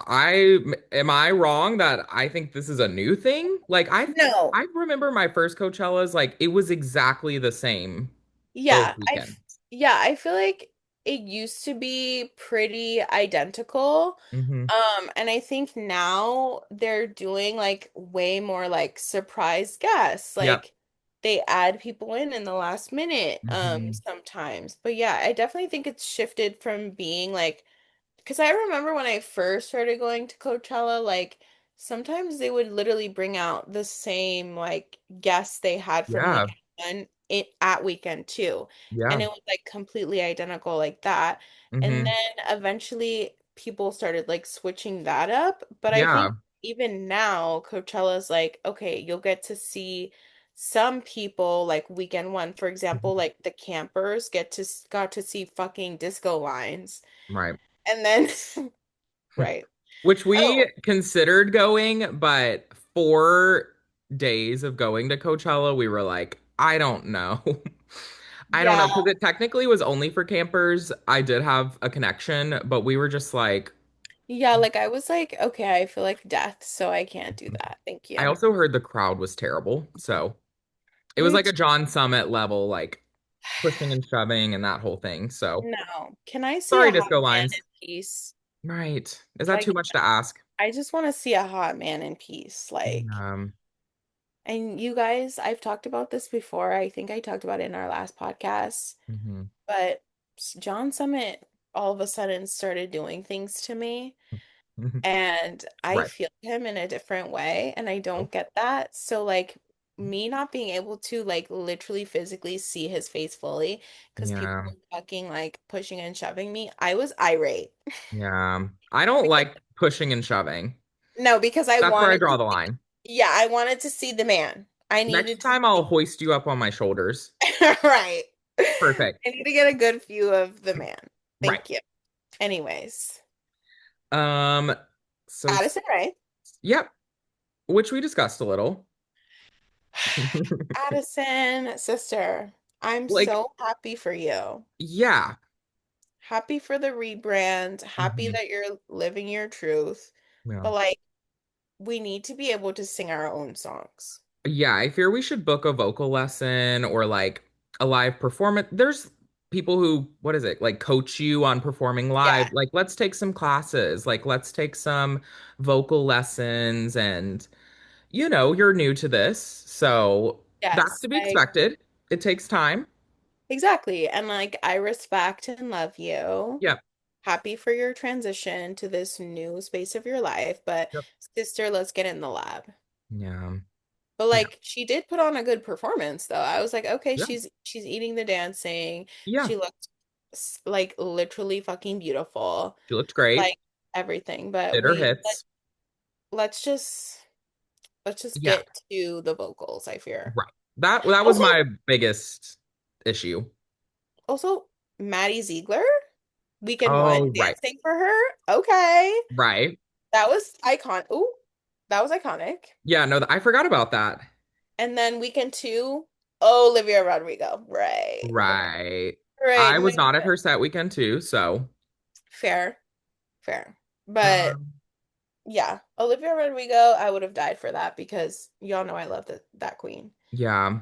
am I wrong that I think this is a new thing? Like No. I remember my first Coachella's like it was exactly the same both Yeah, weekends. I feel like it used to be pretty identical. Hmm. And I think now they're doing like way more like surprise guests. Yep. Like they add people in the last minute Hmm. sometimes. But yeah, I definitely think it's shifted from being like because I remember when I first started going to Coachella, like sometimes they would literally bring out the same like guests they had from Yeah. weekend one at weekend two. And Yeah. it was like completely identical like that. And Hmm. then eventually people started like switching that up. But I Yeah. think even now, Coachella's like, okay, you'll get to see some people like weekend one, for example, Mhm. like the campers got to see fucking disco lines. Right. And then, right. Which we Oh, considered going, but 4 days of going to Coachella, we were like, I don't know. I don't know, yeah. because it technically was only for campers. I did have a connection, but we were just like, Yeah, like I was like, okay, I feel like death, so I can't do that. Thank I you. also heard the crowd was terrible. So it was like a Which, John Summit level, like pushing and shoving and that whole thing. So no. Can I see a sorry, hot disco man lines. in peace? Right. Is that too Like, much to ask? I just want to see a hot man in peace. Like, Um, and you guys, I've talked about this before. I think I talked about it in our last podcast, mhm. but John Summit all of a sudden started doing things to me. And I Right. feel him in a different way, and I Oh, don't get that. So, like, me not being able to, like, literally physically see his face fully because people yeah. were fucking, like, pushing and shoving me, I was irate. Yeah. I don't Because, like pushing and shoving. no, because I That's where I wanted draw to the see, line. yeah, I wanted to see the man. I Next needed to time I'll see, hoist you up on my shoulders. right. Perfect. I need to get a good view of the man. Right. Thank you. Anyways, Um, so Addison Rae. yep, which we discussed a little. Addison, sister, I'm Like, so happy for you. yeah. Happy for the rebrand, happy Mhm. that you're living your truth. Yeah. But like we need to be able to sing our own songs. Yeah, I fear we should book a vocal lesson or like a live performance. There's people who, what is it, like coach you on performing live. Yeah. Like, let's take some classes. Like, let's take some vocal lessons. And, you're new to this. So that's Yes. to be I expected. It takes time. exactly. And like I respect and love you. Yep. Happy for your transition to this new space of your life, but Yep. sister, let's get in the lab. Yeah. But Yeah. like she did put on a good performance though. I was like, okay, Yeah. she's eating the dancing. Yeah. She looked like literally fucking beautiful. She looked great. Like everything. But Did her hits. let's just Yeah. get to the vocals, I fear. Right. That was Also, my biggest issue. also Maddie Ziegler, weekend one, Oh, right. dancing for her. Okay. Right. That was icon. Ooh, that was iconic. Yeah, no, I forgot about that. And then weekend two, Olivia Rodrigo. Right. Right. Right. I was not at her set weekend too, so Fair. Fair. But um yeah, Olivia Rodrigo, I would have died for that because y'all know I love that queen. yeah.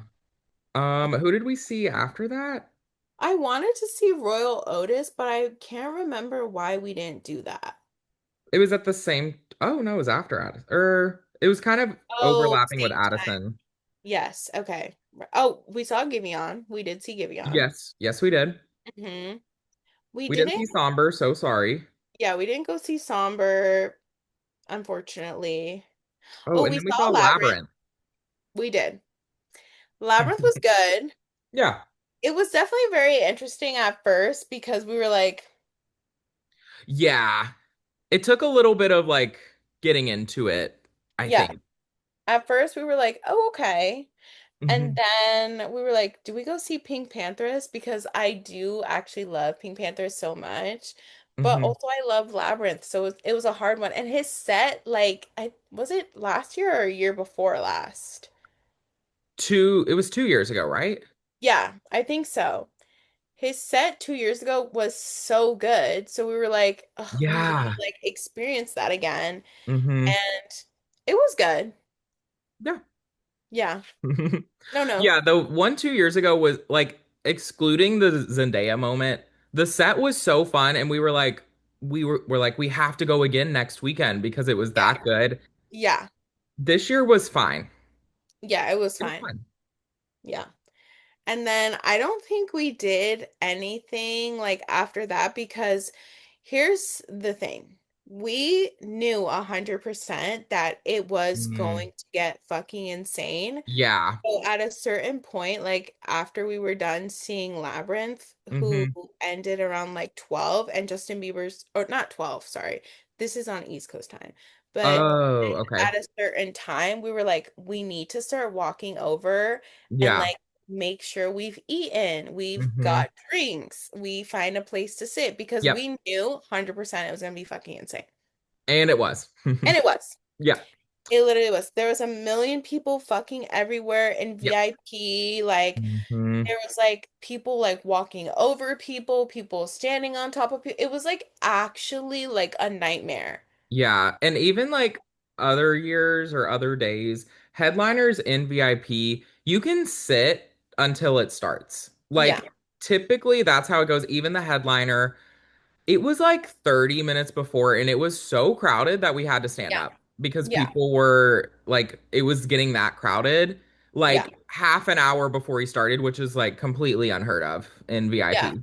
Who did we see after that? I wanted to see Royal Otis, but I can't remember why we didn't do that. It was at the same Oh no, it was after Addison. It was kind of Oh, overlapping with same time. Addison. Yes. Okay. Oh, we saw Giveon. We did see Giveon. Yes. Yes, we did. hmm We We didn't didn't. see Somber, so sorry. Yeah, we didn't go see Somber, unfortunately. Oh, Oh, and we then we saw saw Labyrinth. Labyrinth. We did. Labyrinth was good. Yeah. It was definitely very interesting at first because we were like, Yeah. It took a little bit of like getting into it, I yeah. think. At first we were like, oh, okay. And Hmm. then we were like, do we go see Pink Panthers? Because I do actually love Pink Panthers so much. But Hmm. also I love Labyrinth. So it was a hard one. And his set, like, I was it last year or a year before last? It was 2 years ago, right? Yeah, I think so. his set 2 years ago was so good. So we were like, oh, we want to Yeah. like experience that again. Hmm. And it was good. Yeah. Yeah. No, no. Yeah, the one 2 years ago was like excluding the Zendaya moment, the set was so fun and we're like we have to go again next weekend because it was Yeah. that good. Yeah. This year was fine. Yeah, it was It was fine. fun. Yeah. And then I don't think we did anything like after that because here's the thing. We knew 100% that it was Mm, going to get fucking insane. yeah. So at a certain point, like after we were done seeing Labyrinth, who Hmm. ended around like 12, and Justin Bieber's, or not 12, sorry. This is on East Coast time. But Oh, okay. at a certain time, we were like, we need to start walking over and Yeah. like make sure we've eaten, we've Hmm. got drinks, we find a place to sit because Yep. we knew 100% it was gonna be fucking insane. And it was. And it was. Yeah. It literally was. There was a million people fucking everywhere in Yep. VIP. Like Hmm. there was like people like walking over people, people standing on top of people. It was like actually like a nightmare. Yeah, and even like other years or other days, headliners in VIP, you can sit until it starts. Yeah. Like typically that's how it goes. Even the headliner, it was like 30 minutes before and it was so crowded that we had to stand Yeah. up because Yeah. people were like it was getting that crowded Yeah. like half an hour before he started, which is like completely unheard of in Yeah. VIP.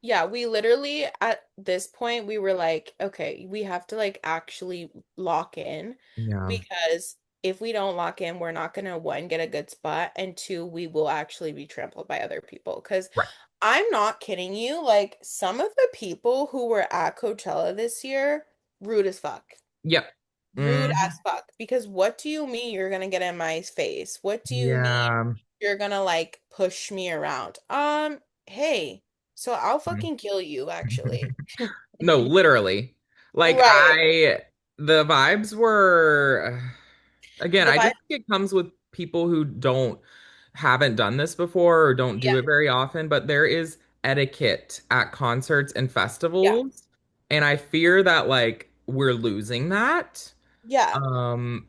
Yeah, we literally at this point we were like, okay, we have to like actually lock in Yeah. because if we don't lock in, we're not gonna one, get a good spot, and two, we will actually be trampled by other people. Because Right. I'm not kidding you, like some of the people who were at Coachella this year, rude as fuck. Yep. Rude Hmm. as fuck. Because what do you mean you're gonna get in my face? What do you mean Yeah. you're gonna like push me around? Hey, so I'll fucking kill you, actually. No, literally. Like Right. the vibes were, again, The I vibe, just think it comes with people who haven't done this before or don't do yeah, it very often, but there is etiquette at concerts and yeah, festivals. And I fear that like we're losing that. yeah.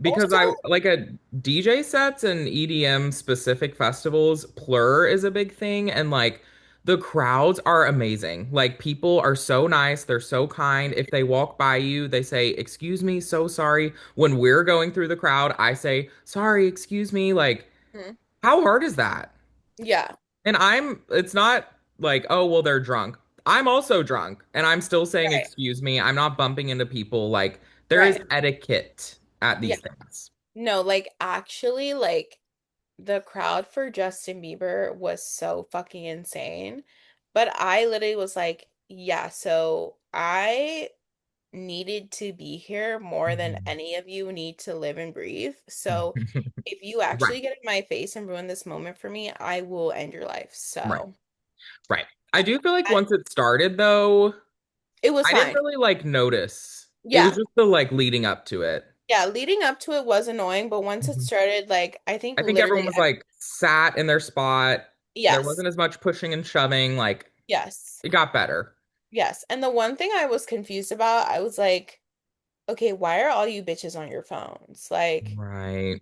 Because Also, I like a DJ sets and EDM specific festivals, Plur is a big thing, and like the crowds are amazing. Like people are so nice, they're so kind. If they walk by you, they say, "Excuse me, so sorry." When we're going through the crowd, I say, "Sorry, excuse me." Like, mhm, how hard is that? yeah, And it's not like, "Oh, well, they're drunk." I'm also drunk, and I'm still saying, right, "Excuse me." I'm not bumping into people. Like, there is right. etiquette at Yeah. these things. No, like actually, like the crowd for Justin Bieber was so fucking insane. But I literally was like, yeah, so I needed to be here more than Mhm. any of you need to live and breathe. So if you Right, actually get in my face and ruin this moment for me, I will end your life. right, So right. I do feel like I, once it started, though, it was I didn't fine. really like notice. It was Yeah. just the like leading up to it. Yeah. Leading up to it was annoying, but once it Mhm. started, like, I think I think everyone literally, was like sat in their spot. There yes. wasn't as much pushing and shoving. Like Yes. it got better. Yes. And the one thing I was confused about, I was like, okay, why are all you bitches on your phones? Like, Right.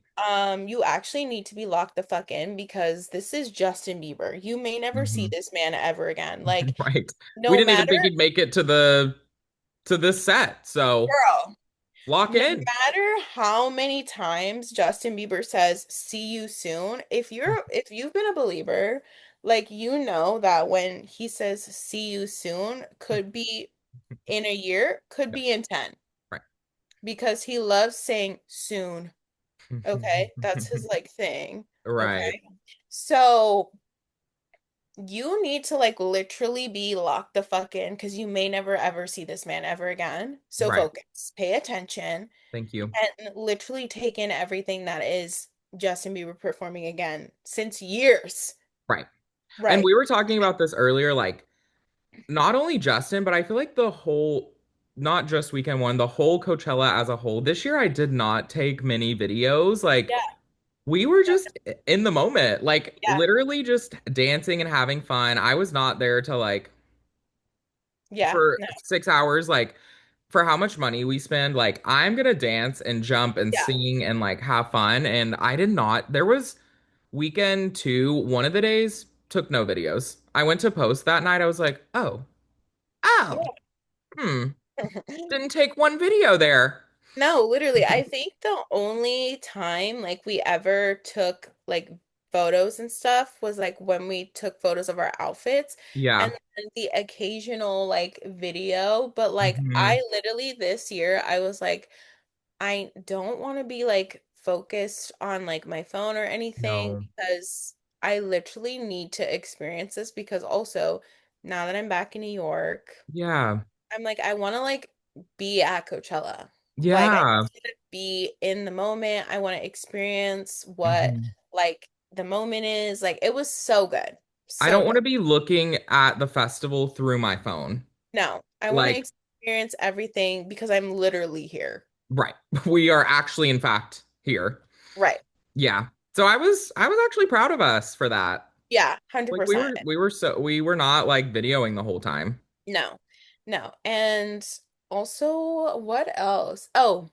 you actually need to be locked the fuck in because this is Justin Bieber. You may never see Hmm. this man ever again. Like, Right. We no didn't even matter, think he'd make it to this set. So girl, lock no in. matter how many times Justin Bieber says, see you soon, if you've been a believer, like you know that when he says see you soon, could be in a year, could Yep. be in 10, Right. because he loves saying soon. Okay, that's his like thing. Right. Okay. So you need to like literally be locked the fuck in because you may never ever see this man ever again. So Right. focus, pay attention, Thank you. and literally take in everything that is Justin Bieber performing again since years. Right. And Right. we were talking about this earlier, like not only Justin, but I feel like not just weekend one, the whole Coachella as a whole. This year I did not take many videos. Like Yeah. We were just in the moment, like Yeah. literally just dancing and having fun. I was not there to like Yeah. for No. 6 hours, like for how much money we spend, like I'm gonna dance and jump and Yeah. sing and like have fun. And I did not. There was weekend two, one of the days took no videos. I went to post that night. I was like, oh, hmm, Yeah. didn't take one video there. No, literally, I think the only time like we ever took like photos and stuff was like when we took photos of our outfits and Yeah. then the occasional like video. But like Hmm. I literally this year I was like, I don't want to be like focused on like my phone or anything No. because I literally need to experience this because also now that I'm back in New York. Yeah. I'm like, I want to like be at Coachella. Like, I Yeah. just want to be in the moment. I want to experience what Mhm. like the moment is. Like, it was so good. I So don't want good. to be looking at the festival through my phone. No, I want to Like, experience everything because I'm literally here. right. We are actually, in fact, here. Right. Yeah. So I was actually proud of us for that. Yeah, Like we 100%. were we were so we were not like videoing the whole time. No, no. And also, what else? Oh,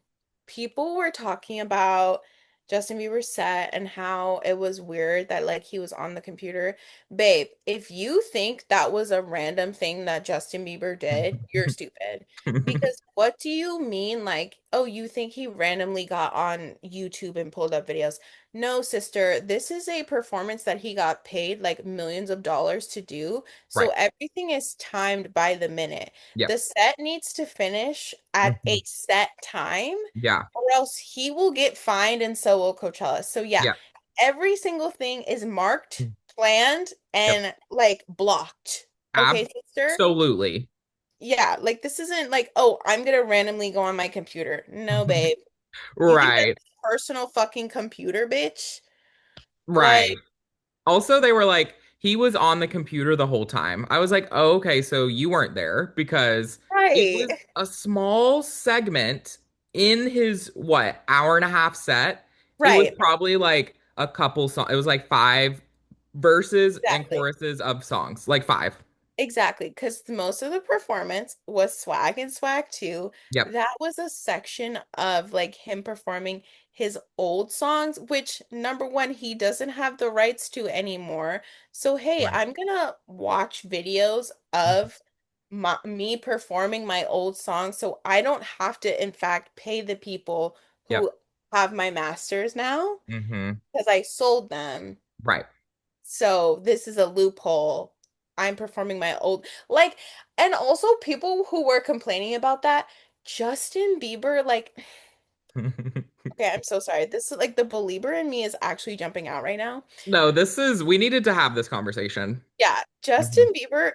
people were talking about Justin Bieber's set and how it was weird that like he was on the computer. Babe, if you think that was a random thing that Justin Bieber did, you're stupid. Because what do you mean like, oh, you think he randomly got on YouTube and pulled up videos? No, sister, this is a performance that he got paid like millions of dollars to do. So Right. everything is timed by the minute. Yep. The set needs to finish at Mhm. a set time, Yeah. or else he will get fined and so will Coachella. So yeah, Yeah. every single thing is marked, planned, Yep. and like blocked. Okay, sister? Absolutely. Yeah, like this isn't like, oh, I'm gonna randomly go on my computer. No, babe. You think that's Right. a personal fucking computer, bitch? Right. Like, Also, they were like, he was on the computer the whole time. I was like, oh, okay, so you weren't there because it right, was a small segment in his, what, hour and a half set. It was right. probably like a couple songs. It was like five verses and Exactly. choruses of songs, like five. Exactly, because most of the performance was Swag and Swag 2. Yep. That was a section of like him performing his old songs, which number one, he doesn't have the rights to anymore. So, hey, Right. I'm gonna watch videos of me performing my old songs so I don't have to, in fact, pay the people Yep. who have my masters now Hmm. because I sold them. Right. So this is a loophole. I'm performing my old like and also people who were complaining about that, Justin Bieber like okay, I'm so sorry. This is like the believer in me is actually jumping out right now. No, we needed to have this conversation. Yeah, Mhm. Justin Bieber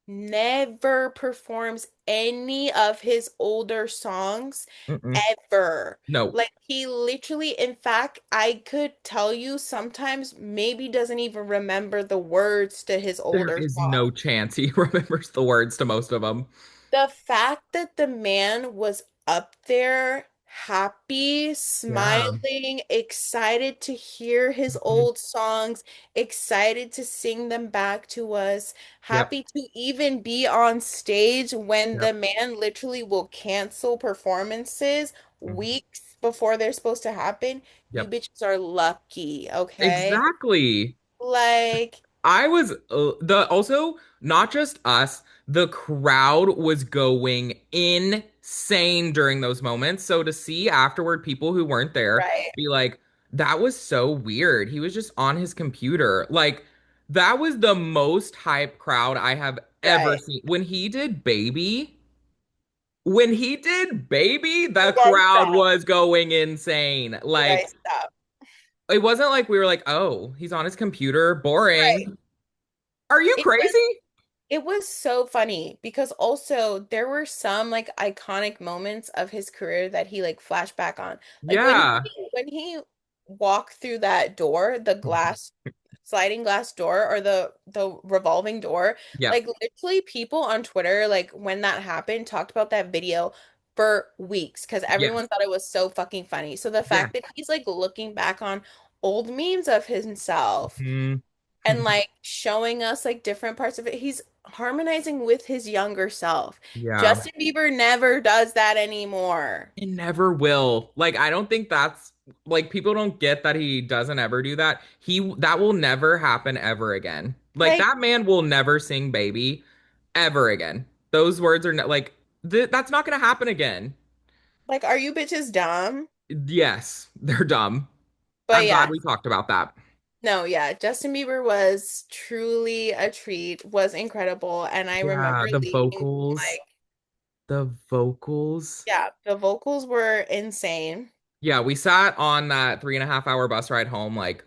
never performs any of his older songs Mm-mm. ever. No, Like he literally, in fact, I could tell you sometimes maybe doesn't even remember the words to his there older is no songs. chance he remembers the words to most of them. The fact that the man was up there, happy, Yeah. smiling, excited to hear his Mhm. old songs, excited to sing them back to us, Yep. happy to even be on stage when the Yep. man literally will cancel performances Mhm. weeks before they're supposed to happen. You Yep. bitches are lucky, okay? Exactly. Like, I was the also not just us, the crowd was going insane during those moments. So to see afterward people who weren't there right, be like, that was so weird. He was just on his computer. Like, that was the most hype crowd I have ever right. seen. When he did Baby, You the guys crowd stop. was going insane. You Like, guys stop. it wasn't like we were like, oh, he's on his computer, Right. boring. Are you It was crazy? It was so funny because also there were some like iconic moments of his career that he like flashed back on. Like Yeah. when he walked through that door, the glass sliding glass door or the revolving door, Yep. like literally people on Twitter like when that happened talked about that video for weeks because everyone Yes. thought it was so fucking funny. So the Yes. fact that he's like looking back on old memes of himself Mhm. and like showing us like different parts of it, he's harmonizing with his younger self. Yeah. Justin Bieber never does that anymore. It never will. Like, I don't think that's like people don't get that he doesn't ever do that. That will never happen ever again. Like Like, that man will never sing baby ever again. Those words are not like that's not gonna happen again. are you bitches dumb? Yes, they're dumb. But I'm glad yeah, we talked about that. no, yeah, Justin Bieber was truly a treat, was incredible, and I remember Yeah, the leaving vocals. like, The vocals. yeah, the vocals were insane. Yeah, we sat on that 3.5 hour bus ride home, like,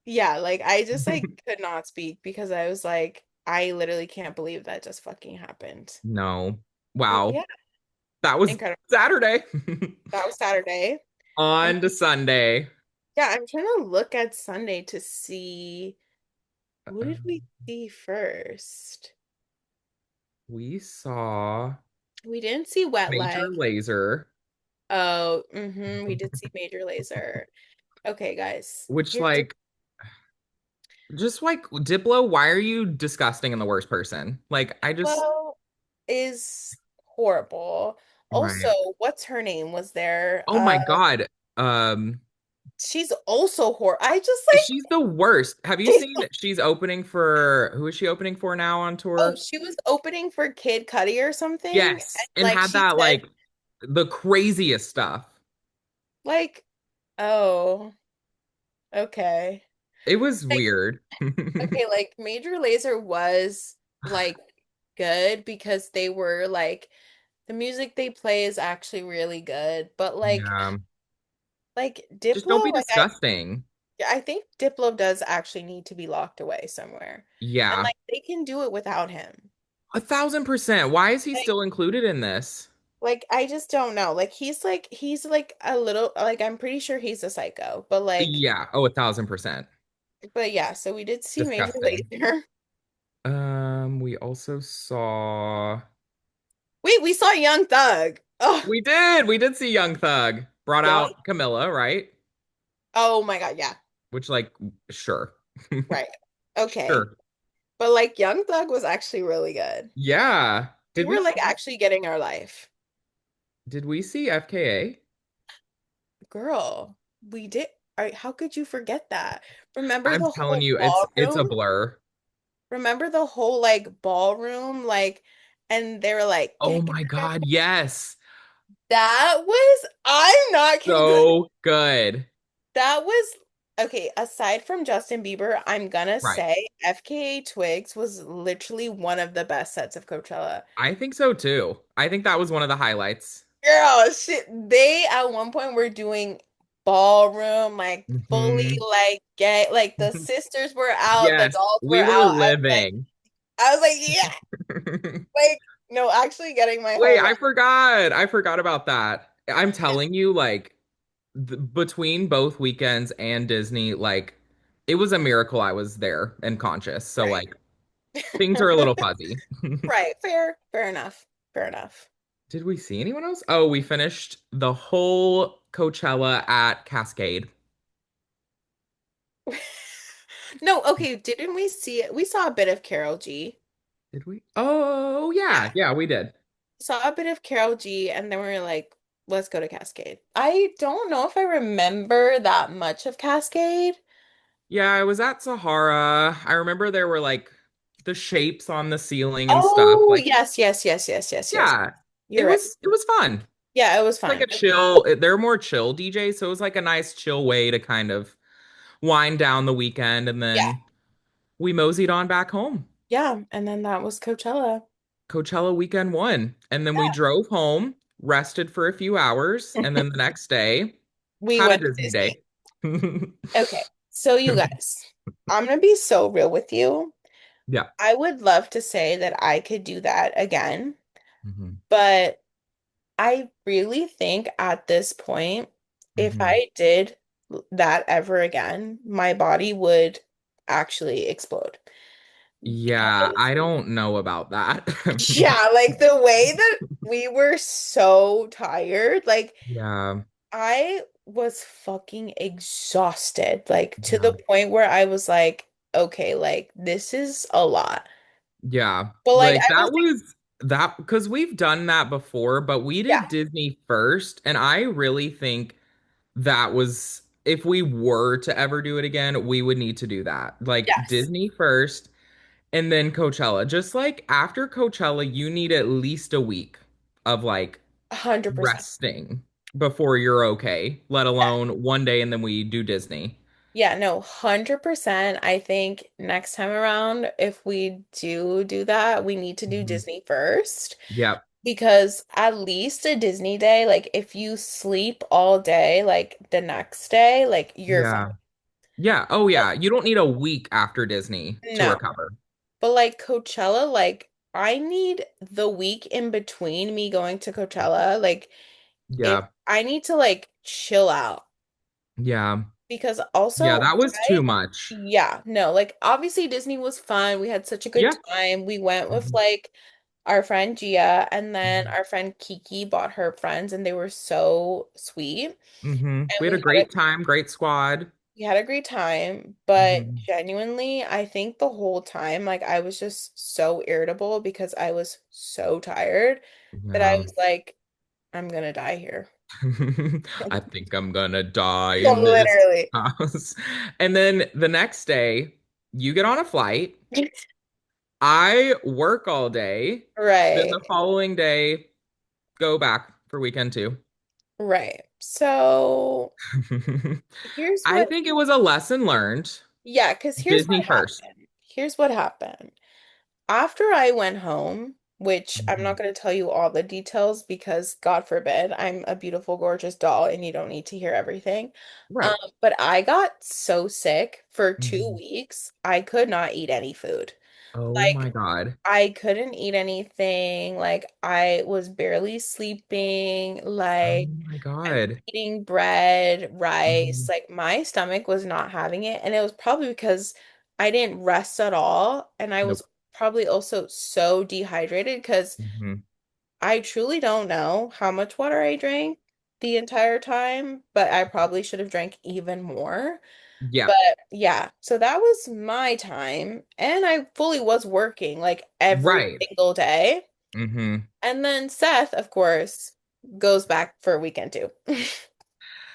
Yeah, like I just like could not speak because I was like, I literally can't believe that just fucking happened. no. But Wow. yeah, That was incredible. Saturday. That was Saturday. And On to Sunday. yeah, I'm trying to look at Sunday to see what Uh, did we see first? we saw We didn't see Wet Leg. Major Laser, Oh, we did see Major Lazer. Okay, guys. which like just like Diplo, why are you disgusting and the worst person? Like I just Diplo is horrible. Also, right. what's her name was there? Oh my God. Um She's also I just she's the worst. Have you like seen she's opening for who is she opening for now on oh, tour? she was opening for Kid Cudi or something. And Yes. And like had she that said, like the craziest stuff. like, oh, okay. It was Like, weird. okay, like Major Lazer was like good because they were like the music they play is actually really good. But Yeah. like Just don't Diplo, be disgusting. I think Diplo does actually need to be locked away somewhere. And Yeah. like they can do it without him. 1,000%. Why is he Like still included in this? I just don't know. Like he's like a little like I'm pretty sure he's a psycho. But like Yeah. Oh, 1,000%. but yeah, so we did see Major Disgusting. Lazer. We also saw Wait, we saw Young Thug. Oh, we did see Young Thug. Brought Young. out Camilla, right? Oh my God, yeah. Which like sure. Right. Okay. Sure. But like Young Thug was actually really good. Yeah. We were like actually getting our life. Did we see FKA? Girl, we did. How could you forget that? Remember I'm the telling whole you, it's a ballroom? blur. Remember the whole like ballroom? Like, and they were like, Oh my God, yes. that was, I'm not kidding. So good. That was, okay, aside from Justin Bieber, I'm gonna Right. say FKA Twigs was literally one of the best sets of Coachella. I think so too. I think that was one of the highlights. Girl, shit, they at one point were doing ballroom, like fully Mhm. like gay, like the sisters were out, the Yes, dolls were we were out. living. I was like, yeah, like, no, actually getting my Wait, whole life. I forgot about that. I'm telling you, like, between both weekends and Disney, like, it was a miracle I was there and conscious. So, Right. like, things are a little fuzzy. Right. Fair enough. Fair enough. Did we see anyone else? Oh, we finished the whole Coachella at Cascade. No, okay, didn't we see it? We saw a bit of Carol G. Did we? Oh, yeah. Yeah. Yeah, we did. Saw a bit of Carol G and then we were like, let's go to Cascade. I don't know if I remember that much of Cascade. Yeah, I was at Sahara. I remember there were like the shapes on the ceiling and stuff. Oh, Like, yes. yeah, You're right. it was fun. Yeah, it was Like fine. a chill, they're more chill DJs, so it was like a nice chill way to kind of wind down the weekend and Yeah. then we moseyed on back home. Yeah, and then that was Coachella. Coachella weekend one. And then we drove home, rested for a few hours, and then the next day We had a went to Disney Disney. day. Okay, so you guys, I'm gonna be so real with you. Yeah. I would love to say that I could do that again, Hmm. but I really think at this point, if Hmm. I did that ever again, my body would actually explode. Yeah, I don't know about that. Yeah, like the way that we were so tired, like Yeah, I was fucking exhausted, like to the yeah, point where I was like, okay, like this is a lot. yeah. But like Like I was that like, was that because we've done that before, but we yeah, did Disney first, and I really think that was if we were to ever do it again, we would need to do that. Like yes, Disney first and then Coachella. Just like after Coachella, you need at least a week of like 100%. resting before you're okay, let Yeah. alone one day and then we do Disney. Yeah, no, 100%. I think next time around, if we do that, we need to do Mhm. Disney first. Yep. Because at least a Disney day, like if you sleep all day, like the next day, like you're fine. Yeah. Yeah. Oh, yeah. You don't need a week after Disney to No. recover. But like Coachella, like I need the week in between me going to Coachella. Like if Yeah. I need to like chill out Yeah. because Yeah. also That was too much. yeah, no, like obviously Disney was fun. We had such a good Yeah. time. We went with Mhm. like our friend Gia and then Mhm. our friend Kiki bought her friends and they were so sweet. Mhm. And We had a great time, great squad. we had a great time, but Mhm. genuinely, I think the whole time, like I was just so irritable because I was so tired that I Yeah. was like, I'm gonna die here. I think I'm gonna die No, in this literally. house. And then the next day, you get on a flight. I work all day. Then Right, the following day, go back for weekend two. right. So here's I what, think it was a lesson learned. yeah, because here's Disney what first. happened. Here's what happened. After I went home, which I'm not Mhm. going to tell you all the details because God forbid, I'm a beautiful, gorgeous doll and you don't need to hear everything. Um, Right. but I got so sick for two Mhm. weeks, I could not eat any food. Oh my Like, God. I couldn't eat anything. Like, I was barely sleeping. Oh Like, my I'm God. eating bread, rice. Mhm. Like, my stomach was not having it. And it was probably because I didn't rest at all. And I was Nope. probably also so dehydrated because Mhm. I truly don't know how much water I drank the entire time, but I probably should have drank even more. Yeah. But yeah, so that was my time. And I fully was working like every Right. single day. hmm And then Seth, of course, goes back for a weekend too.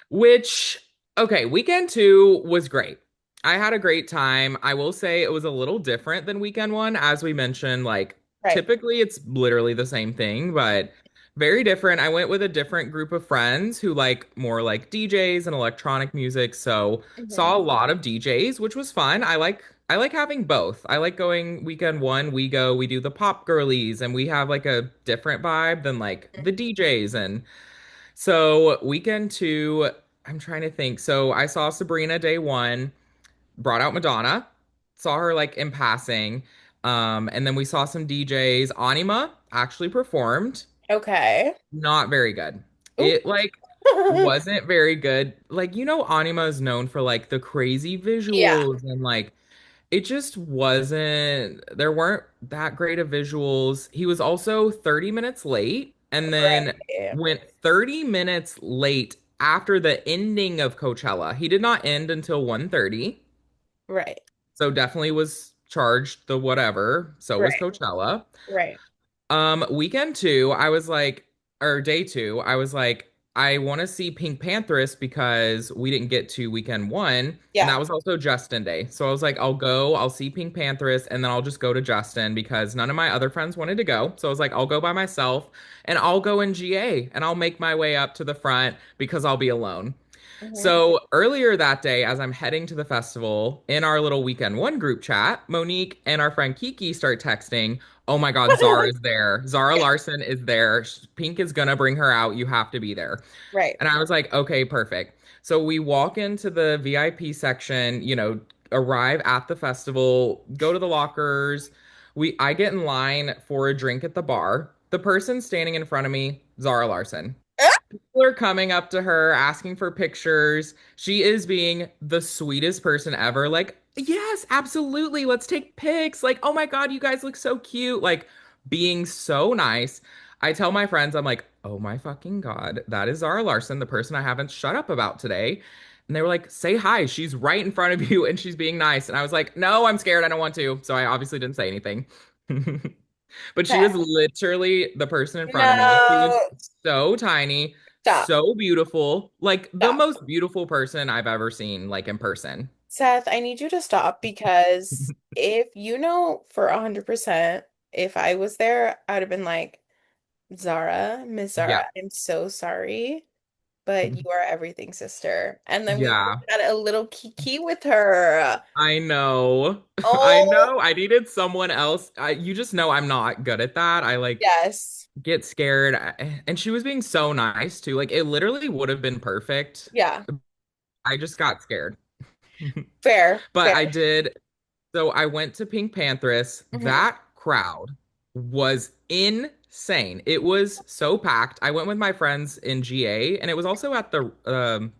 Which, okay, weekend two was great. I had a great time. I will say it was a little different than weekend one. As we mentioned, like Right. typically it's literally the same thing, but very different. I went with a different group of friends who like more like DJs and electronic music. So Hmm. saw a lot of DJs, which was fun. I like having both. I like going weekend one, we do the pop girlies and we have like a different vibe than like the DJs and so weekend two, I'm trying to think. So I saw Sabrina day one, brought out Madonna, saw her like in passing. And then we saw some DJs. Anima actually performed. Okay. Not very good. Ooh. It like wasn't very good. Like, Anima is known for like the crazy Yeah. visuals and like it just wasn't, there weren't that great of visuals. He was also 30 minutes late and then Right. went 30 minutes late after the ending of Coachella. He did not end until 1:30. Right. So definitely was charged the whatever. So was Right. Coachella. Right. Weekend two, I was like, or day two, I was like, I want to see Pink Panthers because we didn't get to weekend one, and Yeah. that was also Justin Day. So I was like, I'll go, I'll see Pink Panthers, and then I'll just go to Justin because none of my other friends wanted to go. So I was like, I'll go by myself, and I'll go in GA, and I'll make my way up to the front because I'll be alone. Hmm. So earlier that day, as I'm heading to the festival, in our little weekend one group chat, Monique and our friend Kiki start texting, "Oh my God, Zara is there. Zara Larson is there. Pink is gonna bring her out. You have to be there." Right. And I was like, "Okay, perfect." So we walk into the VIP section, arrive at the festival, go to the lockers. I get in line for a drink at the bar. The person standing in front of me, Zara Larson. People are coming up to her asking for pictures. She is being the sweetest person ever. Like, yes, absolutely. Let's take pics. Like, oh my God, you guys look so cute. Like, being so nice. I tell my friends, I'm like, oh my fucking God, that is Zara Larson, the person I haven't shut up about today. And they were like, say hi. She's right in front of you and she's being nice. And I was like, no, I'm scared. I don't want to. So I obviously didn't say anything. But she was literally the person in front of me. She was No, so tiny, stop, so beautiful, like the stop. most beautiful person I've ever seen, like in person. Seth, I need you to stop because if you know for 100%, if I was there, I would have been like, Zara, Miss Yeah. Zara, I'm so sorry, but you are everything, sister. And then we would Yeah. have had a little kiki with her. I know. I Oh, know. I needed someone else. You just know I'm not good at that. I like yes. get scared. And she was being so nice too. Like it literally would have been perfect. Yeah. I just got scared. Fair, But fair. I did. So I went to Pink Panthers. Hmm. That crowd was insane. It was so packed. I went with my friends in GA, and it was also at the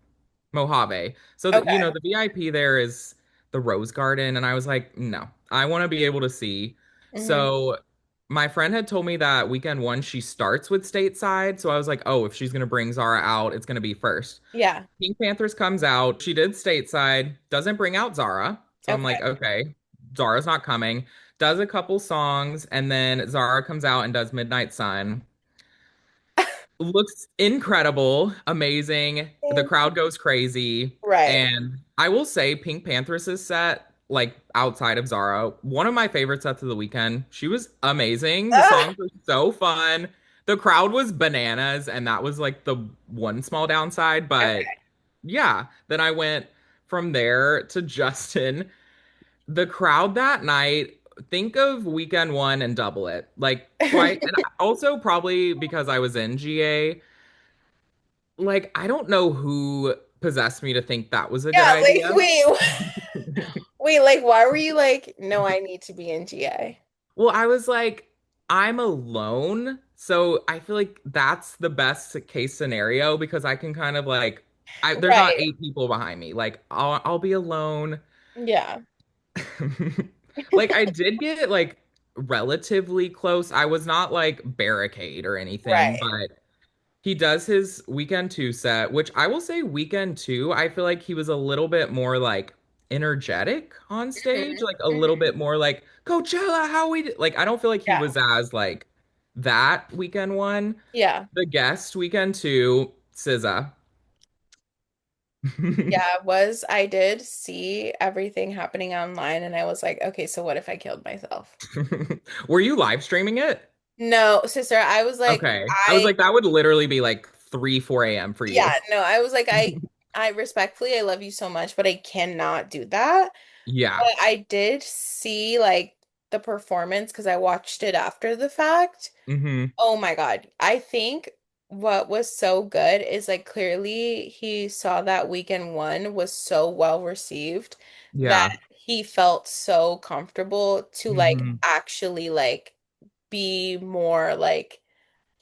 Mojave. So that Okay. the VIP there is the Rose Garden, and I was like, no, I want to be able to see. Hmm. So my friend had told me that weekend one she starts with Stateside, so I was like, oh, if she's gonna bring Zara out, it's gonna be first. Yeah. Pink Panthers comes out. She did Stateside, doesn't bring out Zara. So I'm like, Okay. okay, Zara's not coming. Does a couple songs, and then Zara comes out and does Midnight Sun. Looks incredible, amazing. The crowd goes crazy. Right. And I will say, Pink Panthers' set, like outside of Zara, one of my favorite sets of the weekend. She was amazing. The Ah, songs were so fun. The crowd was bananas, and that was like the one small downside. But okay. yeah, then I went from there to Justin. The crowd that night, think of weekend one and double it. Like twice. And also probably because I was in GA, like I don't know who possessed me to think that was a good Yeah, like, idea. wait, wait, like, why were you like, no, I need to be in GA? Well, I was like, I'm alone. So I feel like that's the best case scenario because I can kind of like there's not Right. eight people behind me. Like I'll be alone. Yeah. Like I did get like relatively close. I was not like barricade or anything, Right. but he does his weekend two set, which I will say weekend two, I feel like he was a little bit more like energetic on stage, Hmm. like a little Hmm. bit more like Coachella, like I don't feel like he Yeah. was as like that weekend one. Yeah. The guest weekend two, SZA. Yeah, I did see everything happening online and I was like, okay, so what if I killed myself? Were you live streaming it? No, sister, I was like, Okay. I was like, that would literally be like 3, 4 a.m. for yeah, you. no, I was like, I respectfully, I love you so much, but I cannot do that. Yeah. But I did see like the performance because I watched it after the fact. Hmm. Oh my God. I think what was so good is like clearly he saw that weekend one was so well received that Yeah. he felt so comfortable to like Hmm. actually like be more like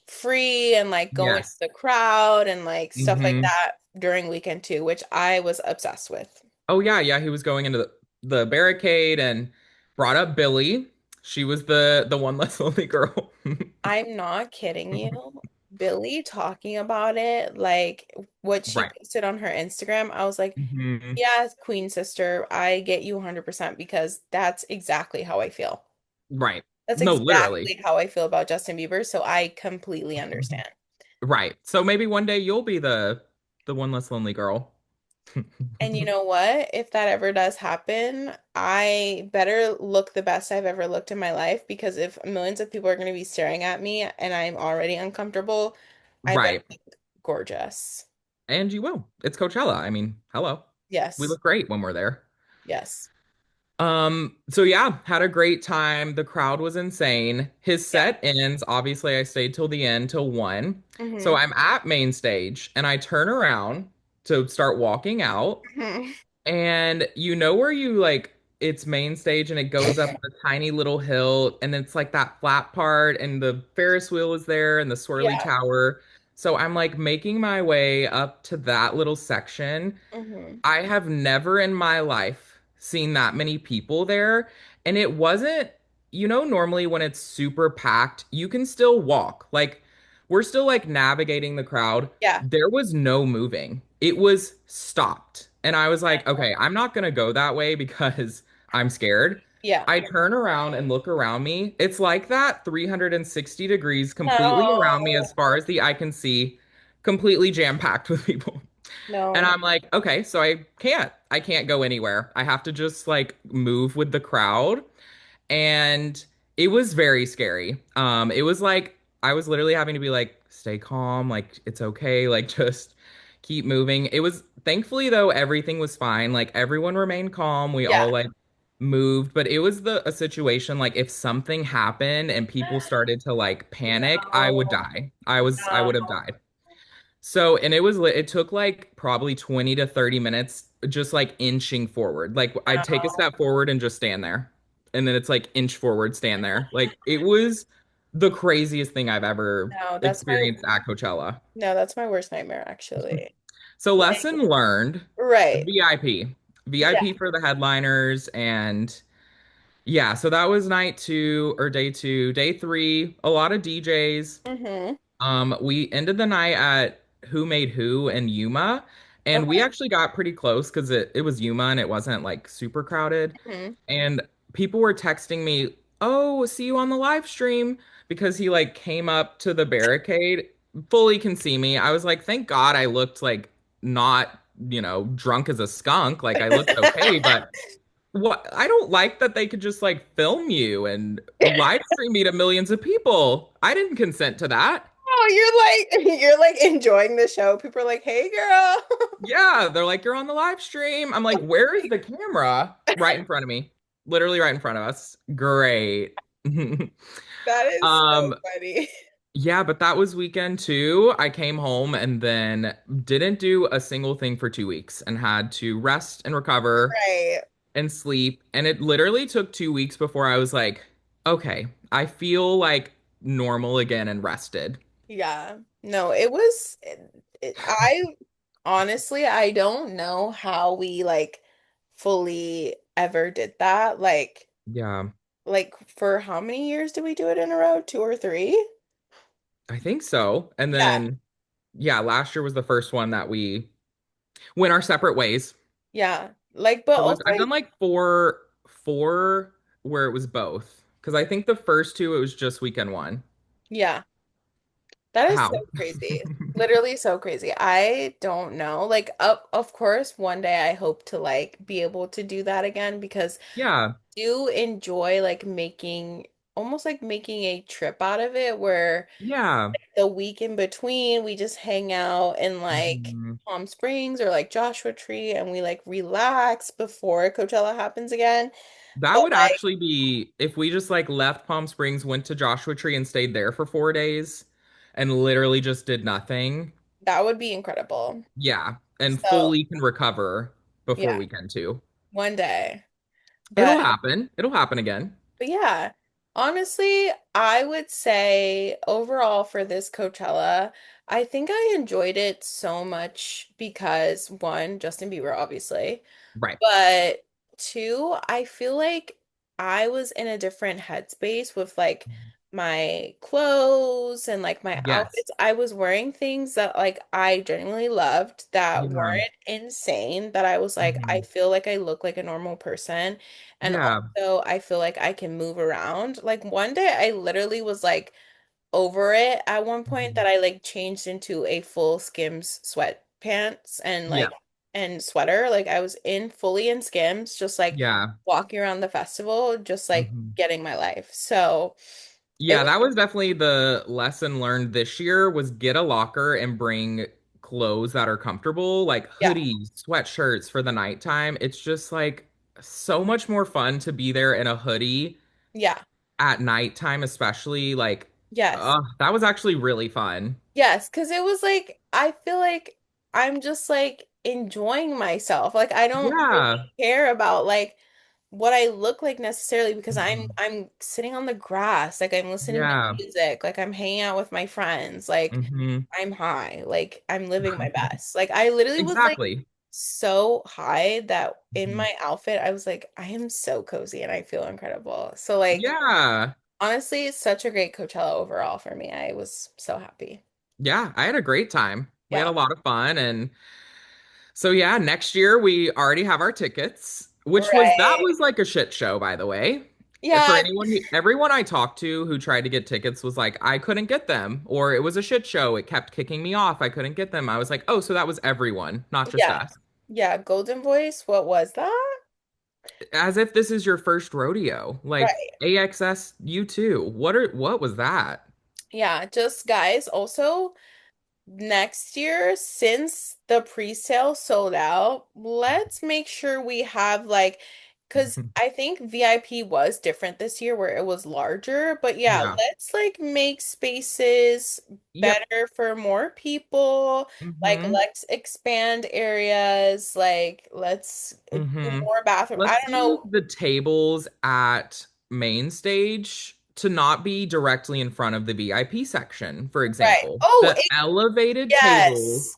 free and like go into Yes. the crowd and like stuff like Hmm. that during weekend two, which I was obsessed with. Oh yeah, yeah. He was going into the barricade and brought up Billy. She was the one less lonely girl. I'm not kidding you. Billy talking about it, like what she Right. posted on her Instagram, I was like, Hmm. yeah, Queen sister, I get you 100% because that's exactly how I feel. Right. That's No, literally. exactly how I feel about Justin Bieber, so I completely understand. Right. So maybe one day you'll be the one less lonely girl. And you know what? If that ever does happen, I better look the best I've ever looked in my life because if millions of people are going to be staring at me and I'm already uncomfortable, I better Right. look gorgeous. And you will. It's Coachella. I mean, hello. We Yes. look great when we're there. Yes. So yeah, had a great time. The crowd was insane. His Yeah. set ends. Obviously, I stayed till the end, till 1. So Hmm. I'm at main stage and I turn around to start walking out. Hmm. And you know where you like it's main stage and it goes up the tiny little hill and it's like that flat part and the Ferris wheel is there and the swirly Yeah. tower. So I'm like making my way up to that little section. Hmm. I have never in my life seen that many people there. And it wasn't, normally when it's super packed, you can still walk. Like, we're still like navigating the crowd. Yeah. There was no moving, it was stopped. And I was like, okay, I'm not going to go that way because I'm scared. Yeah. I turn around and look around me. It's like that 360 degrees completely around me as No. far as the eye can see, completely jam-packed with people. And No. I'm like, okay, so I can't go anywhere. I have to just like move with the crowd. And it was very scary. It was like I was literally having to be like, stay calm, like it's okay, like just keep moving. It was thankfully though, everything was fine. Like everyone remained calm. We all Yeah. like moved, but it was a situation like if something happened and people started to like panic, I would No. die. I would have No. died. So, and it took like probably 20 to 30 minutes just like inching forward. Like I'd take a No. step forward and just stand there. And then it's like inch forward, stand there. Like it was the craziest thing I've ever No, that's my experienced at Coachella. no, that's my worst nightmare actually. So lesson Like, learned, right. VIP. Yeah. VIP for the headliners and yeah, so that was night two or day two. Day three, a lot of DJs. Hmm. We ended the night at Who Made Who in Yuma, and we Okay. actually got pretty close because it was Yuma and it wasn't like super crowded. Hmm. And people were texting me, "Oh, see you on the live stream," because he like came up to the barricade, fully can see me. I was like, thank God I looked like not, drunk as a skunk. Like I looked okay, but what I don't like that they could just like film you and live stream me to millions of people. I didn't consent to that. Oh, you're like enjoying the show. People are like, "Hey, girl." Yeah, they're like, you're on the live stream. I'm like, where is the camera? Right in front of me. Literally right in front of us. Great. That is so Um, funny. yeah, but that was weekend two. I came home and then didn't do a single thing for 2 weeks and had to rest and recover Right. and sleep. And it literally took 2 weeks before I was like, okay, I feel like normal again and rested. Yeah. No, it was I honestly I don't know how we like fully ever did that. Yeah, Like for how many years did we do it in a row? Two or three? I think so. And Yeah. then, yeah, last year was the first one that we went our separate ways. Yeah. Like, but So also I've done like four where it was both. Because I think the first two, it was just weekend one. yeah, that is so How? crazy. Literally so crazy. I don't know. Like, of course, one day I hope to like be able to do that again because Yeah, I do enjoy like making almost like making a trip out of it where yeah. the week in between we just hang out in like Mhm. Palm Springs or like Joshua Tree and we like relax before Coachella happens again. That But would like actually be if we just like left Palm Springs, went to Joshua Tree and stayed there for 4 days and literally just did nothing. that would be incredible. Yeah, and So, fully can recover before yeah, weekend two. one day. It'll But happen. It'll happen again. But yeah, honestly, I would say overall for this Coachella, I think I enjoyed it so much because one, Justin Bieber, obviously, Right. but two, I feel like I was in a different headspace with like my clothes and like my Yes. outfits. I was wearing things that like I genuinely loved that Yeah. weren't insane, that I was like, I Mhm. feel like I look like a normal person. And Yeah. also, I feel like I can move around. Like one day, I literally was like over it at one point Mhm. that I like changed into a full Skims sweatpants and Yeah. and sweater. Like I was in fully in Skims, just like Yeah. walking around the festival, just like Mhm. getting my life. So it Yeah, was, that was definitely the lesson learned this year was get a locker and bring clothes that are comfortable, like yeah, hoodies, sweatshirts for the nighttime. It's just like so much more fun to be there in a hoodie yeah, at nighttime, especially like yes, that was actually really fun. yes, because it was like I feel like I'm just like enjoying myself. Like I don't really Yeah. care about like what I look like necessarily because Mhm. I'm sitting on the grass, like I'm listening to Yeah. music, like I'm hanging out with my friends, like Hmm. I'm high, like I'm living my best. Like I literally was like Exactly. so high that in Mhm. my outfit I was like, I am so cozy and I feel incredible. So like Yeah. honestly, it's such a great Coachella overall for me. I was so happy. Yeah. I had a great time. We had Yeah. a lot of fun. And so, yeah, next year we already have our tickets, which was, that Right. was like a shit show, by the way. For Yeah, anyone, everyone I talked to who tried to get tickets was like, I couldn't get them, or it was a shit show. It kept kicking me off. I couldn't get them. I was like, oh, so that was everyone, not just yeah. us. Yeah, Golden Voice, what was that? As if this is your first rodeo. Like Right. AXS, you too. What was that? Yeah, just guys, also next year, since the pre-sale sold out, let's make sure we have like, because I think VIP was different this year where it was larger, but yeah, Yeah. let's like make spaces Yep. better for more people. Like, Hmm. let's expand areas. Like, let's do Hmm. more bathroom. I Let's don't do know. the tables at main stage to not be directly in front of the VIP section, for Right. example. Oh, The elevated tables. yes.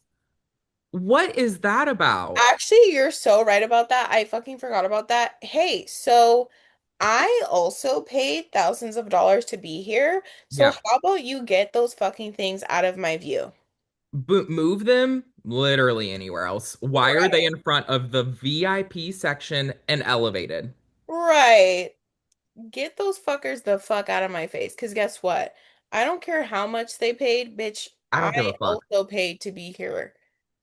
What is that about? Actually, you're so right about that. I fucking forgot about that. Hey, so I also paid thousands of dollars to be here. So Yeah. how about you get those fucking things out of my view? Move them literally anywhere else. Why are they Right. in front of the VIP section and elevated? Right. Get those fuckers the fuck out of my face. Because guess what? I don't care how much they paid, bitch. I I don't give a fuck. also paid to be here.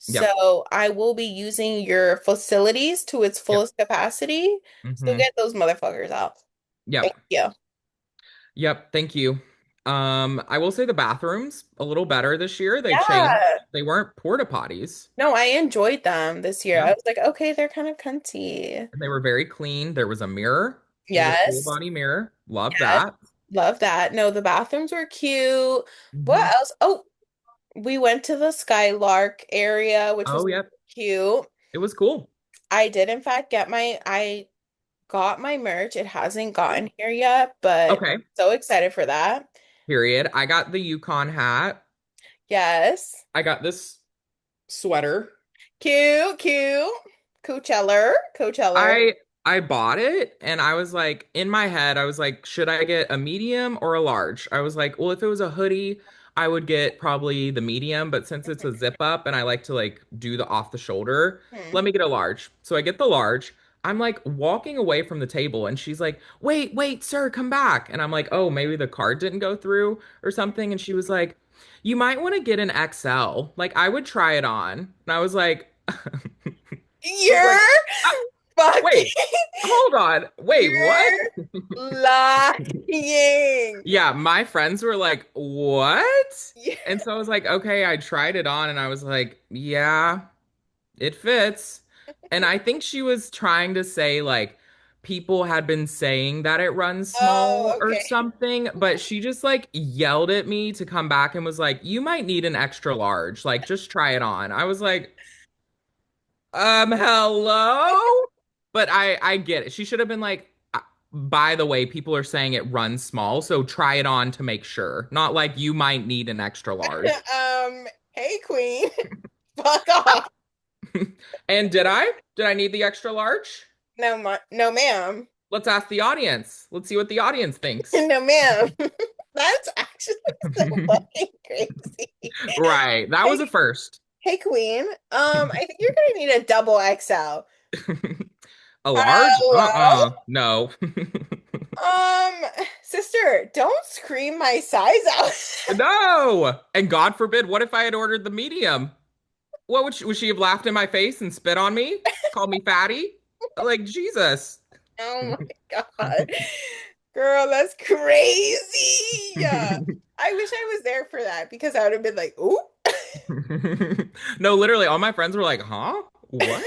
Yep. So I will be using your facilities to its Yep. fullest capacity. So Hmm. get those motherfuckers out. Thank Yep. you. Yep. Thank you. I will say the bathrooms a little better this year. They changed. Yeah. They weren't porta potties. No, I enjoyed them this year. I Yeah. was like, okay, they're kind of cunty. And they were very clean. There was a mirror. It was a full Yes. body mirror. Love Yes. that. Love that. No, the bathrooms were cute. What Hmm. else? Oh, we went to the Skylark area, which was Oh, yep. cute. It was cool. I did in fact I got my merch. It hasn't gotten here yet, but Okay. so excited for that. Period. I got the Yukon hat. Yes. I got this sweater. Cute, cute. Coachella, Coachella. I I bought it and I was like in my head I was like should I get a medium or a large? I was like, well if it was a hoodie, I would get probably the medium, but since it's a zip up and I like to like do the off the shoulder, Hmm. let me get a large. So I get the large. I'm like walking away from the table and she's like, "Wait, wait, sir, come back." And I'm like, "Oh, maybe the card didn't go through or something." And she was like, "You might want to get an XL. Like I would try it on." And I was like I was You're like, "Ah, fucking wait, hold on. Wait, what?" You're lying. Yeah, my friends were like, "What?" Yeah. And so I was like, "Okay, I tried it on and I was like, yeah, it fits." And I think she was trying to say like people had been saying that it runs Oh, small or okay. something, but she just like yelled at me to come back and was like, "You might need an extra large. Like just try it on." I was like, hello? But I get it. She should have been like, by the way, people are saying it runs small, so try it on to make sure. Not like you might need an extra large." Hey, Queen. Fuck off. And did I? Did I need the extra large? No, no, ma'am. Let's ask the audience. Let's see what the audience thinks. No, ma'am. That's actually so fucking crazy. Right. That was a Hey, first. hey, Queen. I think you're gonna need a double XL. A large? Hello? No. Um, sister, don't scream my size out. No. And God forbid, what if I had ordered the medium? What would she have laughed in my face and spit on me? Called me fatty? Like Jesus. Oh my God. Girl, that's crazy. I wish I was there for that because I would have been like, ooh. No, literally, all my friends were like, "Huh? What?"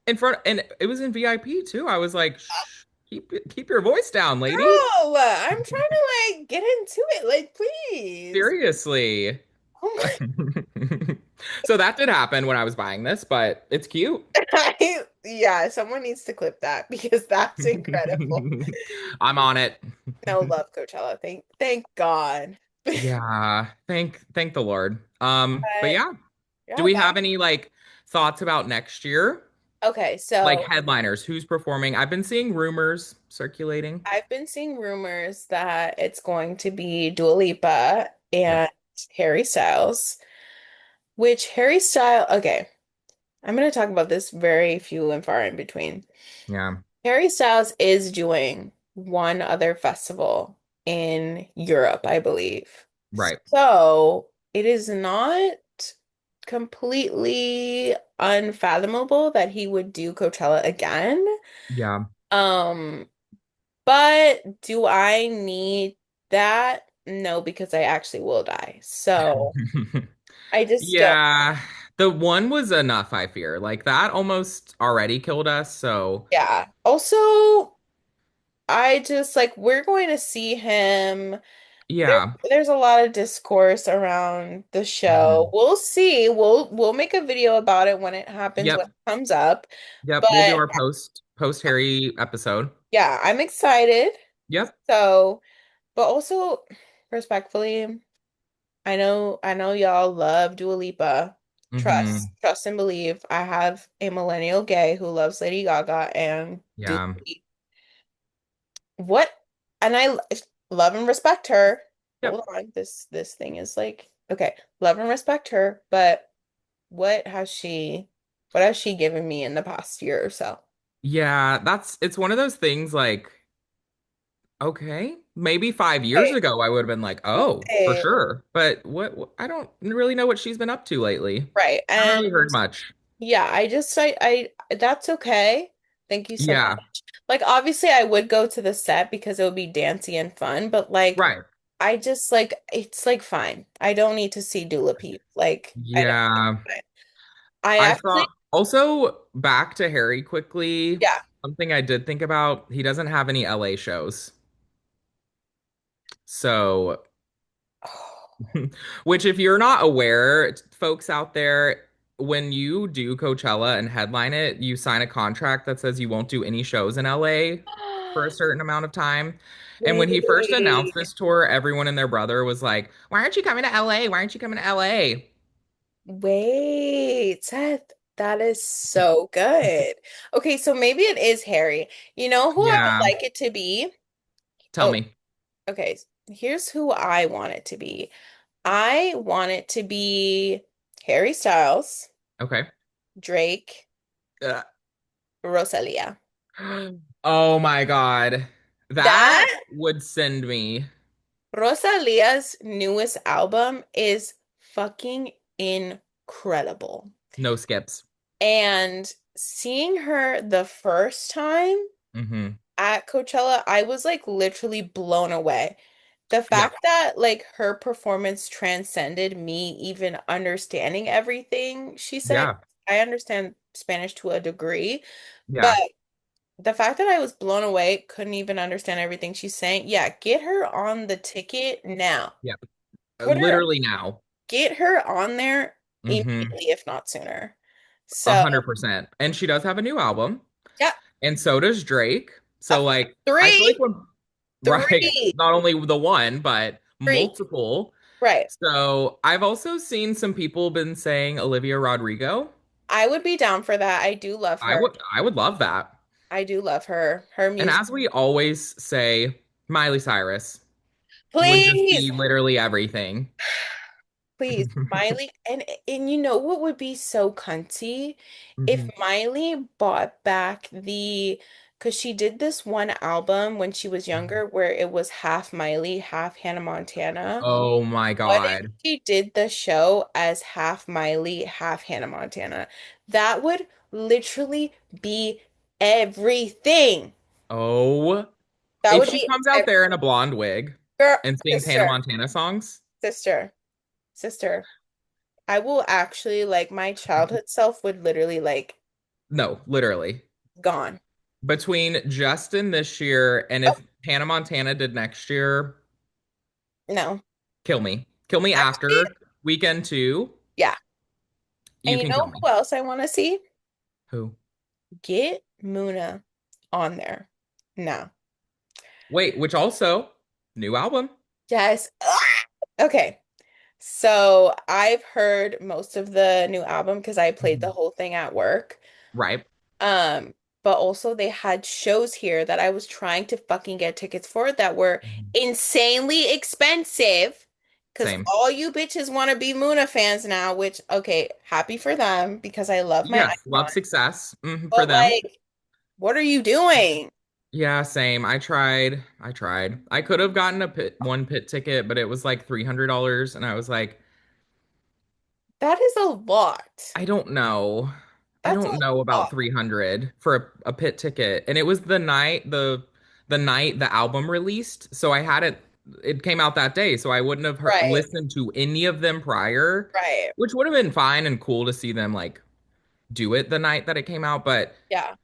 In front, and it was in VIP too. I was like, "Shh, keep your voice down, lady." Girl, I'm trying to like get into it. Like, please. Seriously. Oh my, So that did happen when I was buying this, but it's cute. Yeah, someone needs to clip that because that's incredible. I'm on it. No, love Coachella. Thank God. Yeah, thank the Lord. But But yeah, do yeah, we that have any like thoughts about next year? okay, Like so headliners, who's performing? I've been seeing rumors circulating. I've been seeing rumors that it's going to be Dua Lipa Yep. and Harry Styles, which Harry Styles, okay, I'm going to talk about this very few and far in between. Yeah. Harry Styles is doing one other festival in Europe, I believe. Right. So it is not completely unfathomable that he would do Coachella again. Yeah. Um, but do I need that? No, because I actually will die. So I just don't. Yeah. The one was enough, I fear. Like that almost already killed us, so Yeah. Also, I just like we're going to see him. There, yeah. there's a lot of discourse around the show. Mhm. We'll see. We'll make a video about it when it happens, when Yep. it comes up. Yep. We'll do But our post Harry episode. yeah, I'm excited. Yep. So, but also respectfully, I know y'all love Dua Lipa. Hmm. Trust and believe. I have a millennial gay who loves Lady Gaga and Dua Yeah. Lipa. What? And love and respect her. Yep. Hold on. This thing is like okay, love and respect her, but what has she what has she given me in the past year or so? Yeah, it's one of those things like, okay, maybe 5 years Right. ago I would have been like, oh, for Right. sure. But I don't really know what she's been up to lately. Right. Haven't And really heard much. yeah, I that's okay. Thank you so Yeah, much. Like obviously I would go to the set because it would be dancey and fun, but like right. I just like it's like fine. I don't need to see Dula Peep. Like I don't Yeah. I I actually thought also back to Harry quickly, yeah. something I did think about, he doesn't have any LA shows. So, which if you're not aware, folks out there, when you do Coachella and headline it, you sign a contract that says you won't do any shows in LA for a certain amount of time. And when he first announced Wait. this tour, everyone and their brother was like, "Why aren't you coming to LA? Why aren't you coming to LA?" Wait, Seth, that is so good. Okay, so maybe it is Harry. You know who I would Yeah, like it to be? tell Oh, me. okay. Here's who I want it to be. I want it to be Harry Styles, Okay. Drake, Uh, Rosalia. oh my God. That That would send me Rosalia's newest album is fucking incredible. no skips. And seeing her the first time Hmm. at Coachella, I was like literally blown away. The Yeah, fact that like her performance transcended me even understanding everything she said. yeah, I understand Spanish to a degree, but yeah, the fact that I was blown away, couldn't even understand everything she's saying. Yeah, get her on the ticket now. yeah. Put her, Literally now. get her on there Hmm. immediately, if not sooner. A So, 100%. And she does have a new album, yeah, and so does Drake. a So like, I feel like three, when right, three, not only the one, but three. multiple. Right. So I've also seen some people been saying Olivia Rodrigo. I would be down for that. I do love her. I would love that. I do love her. Her And music. as we always say, Miley Cyrus would just Please, be literally everything. please, Miley. And you know what would be so cunty if Hmm. Miley bought back because she did this one album when she was younger where it was half Miley, half Hannah Montana. Oh my What if God. she did the show as half Miley, half Hannah Montana? That would literally be everything. Oh, That if would she be comes out there in a blonde wig girl, and sings Hannah sister, Montana songs, sister, sister. I will actually like my childhood self would literally like no, literally. gone. Between Justin this year and Oh, if Hannah Montana did next year, no. kill me. Kill me Actually, after weekend two. yeah. You And you can kill know me. who else I want to see? Who? Get Muna on there now. Wait, which also new album, Yes. Okay. So I've heard most of the new album because I played the Mhm. whole thing at work. Right? Um, but also they had shows here that I was trying to fucking get tickets for that were Mhm. insanely expensive because Same. all you bitches want to be Muna fans now, which okay, happy for them because I love my Yes, love icon. success for But them. like, what are you doing? Yeah, same. I tried. I tried. I could have gotten a pit ticket, but it was like $300 and I was like, That is a lot. I don't know. I That's a don't know about lot. 300 for a pit ticket. And it was the night the album released, so I had it came out that day, so I wouldn't have Right. listened to any of them prior, Right. which would have been fine and cool to see them like do it the night that it came out, but Yeah.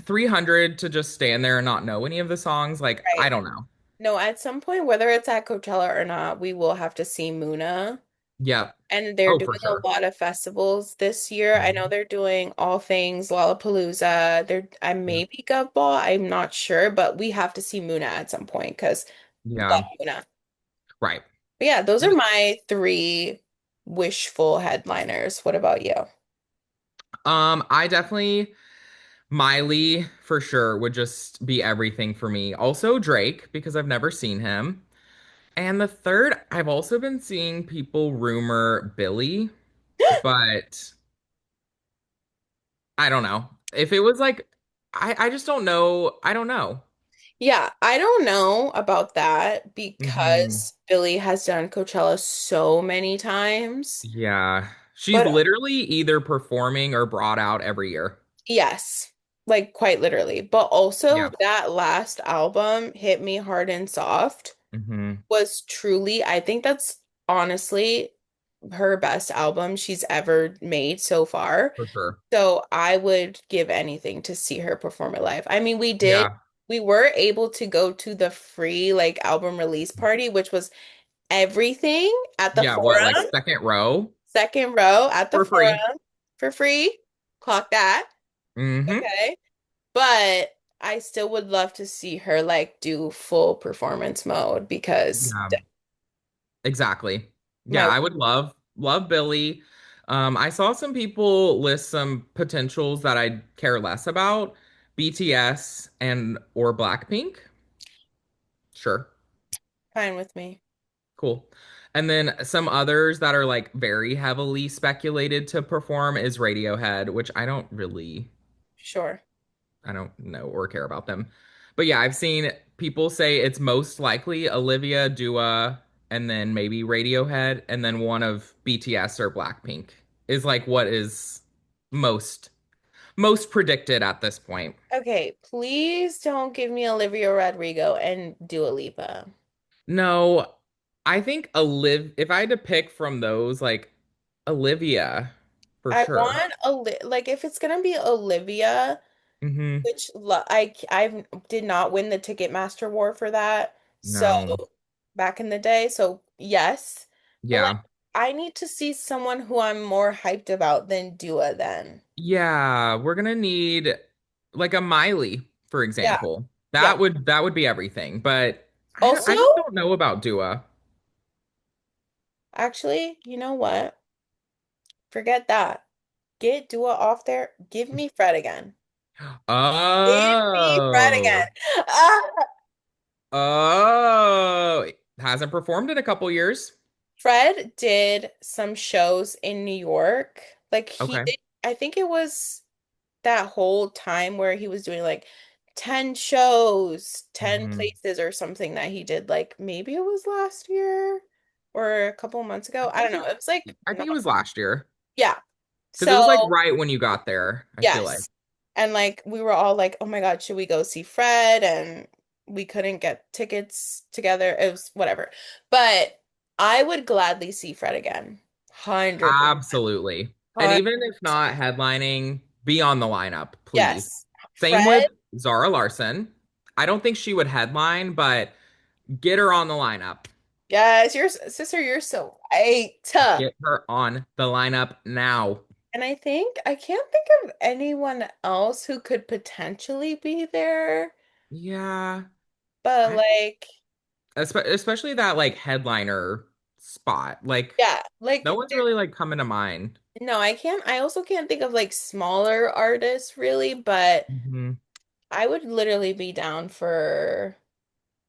300 to just stand there and not know any of the songs, like I Right. don't know. No, at some point, whether it's at Coachella or not, we will have to see Muna. Yeah. And they're Oh, for doing a sure. lot of festivals this year. I know Mhm. they're doing all things Lollapalooza. I Yeah. maybe Gov Ball. I'm not sure, but we have to see Muna at some point because love Yeah. Muna. Right. But yeah, those are my three wishful headliners. What about you? I definitely Miley for sure would just be everything for me. Also Drake because I've never seen him. And the third, I've also been seeing people rumor Billy, but I don't know. If it was like I just don't know. I don't know. Yeah, I don't know about that Hmm. because Billy has done Coachella so many times. Yeah. She's But literally either performing or brought out every year. yes, like quite literally. But also Yeah. that last album, Hit Me Hard and Soft, Hmm. was truly, I think that's honestly her best album she's ever made so far. For sure. So I would give anything to see her perform it live. I mean, Yeah. we were able to go to the free like album release party, which was everything at the Yeah, what, like Forum, second row second row at the for free? Forum for free. Clock that. Hmm. Okay. But I still would love to see her like do full performance mode because Yeah. Exactly. Yeah, my I would love Billy. I saw some people list some potentials that I care less about, BTS and or Blackpink. Sure, fine with me. cool. And then some others that are like very heavily speculated to perform is Radiohead, which Sure. I don't know or care about them. But yeah, I've seen people say it's most likely Olivia, Dua, and then maybe Radiohead, and then one of BTS or Blackpink is like what is most most predicted at this point. Okay, please don't give me Olivia Rodrigo and Dua Lipa. No, I think if I had to pick from those, like Olivia for I sure. want like if it's gonna be Olivia, Hmm. which I did not win the Ticketmaster war for that. So No. back in the day, so yes, but like Yeah. I need to see someone who I'm more hyped about than Dua then. Yeah, we're gonna need like a Miley, for Yeah, example. yeah. That would be everything. But Also, I just don't know about Dua. actually, you know what? Forget that. Get Dua off there. Give me Fred again. Give me Fred again. Oh. Ah! Oh. Hasn't performed in a couple years. Fred did some shows in New York. Like he Okay. did, I think it was that whole time where he was doing like 10 shows, 10 Hmm. places or something that he did. Like maybe it was last year or a couple of months ago. I don't know. It was like I not, think it was last year. yeah. Because it So was like right when you got there, I feel like. yes. And like we were all like, oh my God, should we go see Fred? And we couldn't get tickets together. It was whatever. But I would gladly see Fred again. 100%. Absolutely. And even if not headlining, be on the lineup, please. Yes. Same with Fred, Zara Larson. I don't think she would headline, but get her on the lineup. yes, your sister, you're so right. Get her on the lineup now. And I can't think of anyone else who could potentially be there, Yeah. but I like, especially that like headliner spot. Like yeah, no like one's really like coming to mind. no, I can't. I also can't think of like smaller artists really, but Hmm. I would literally be down for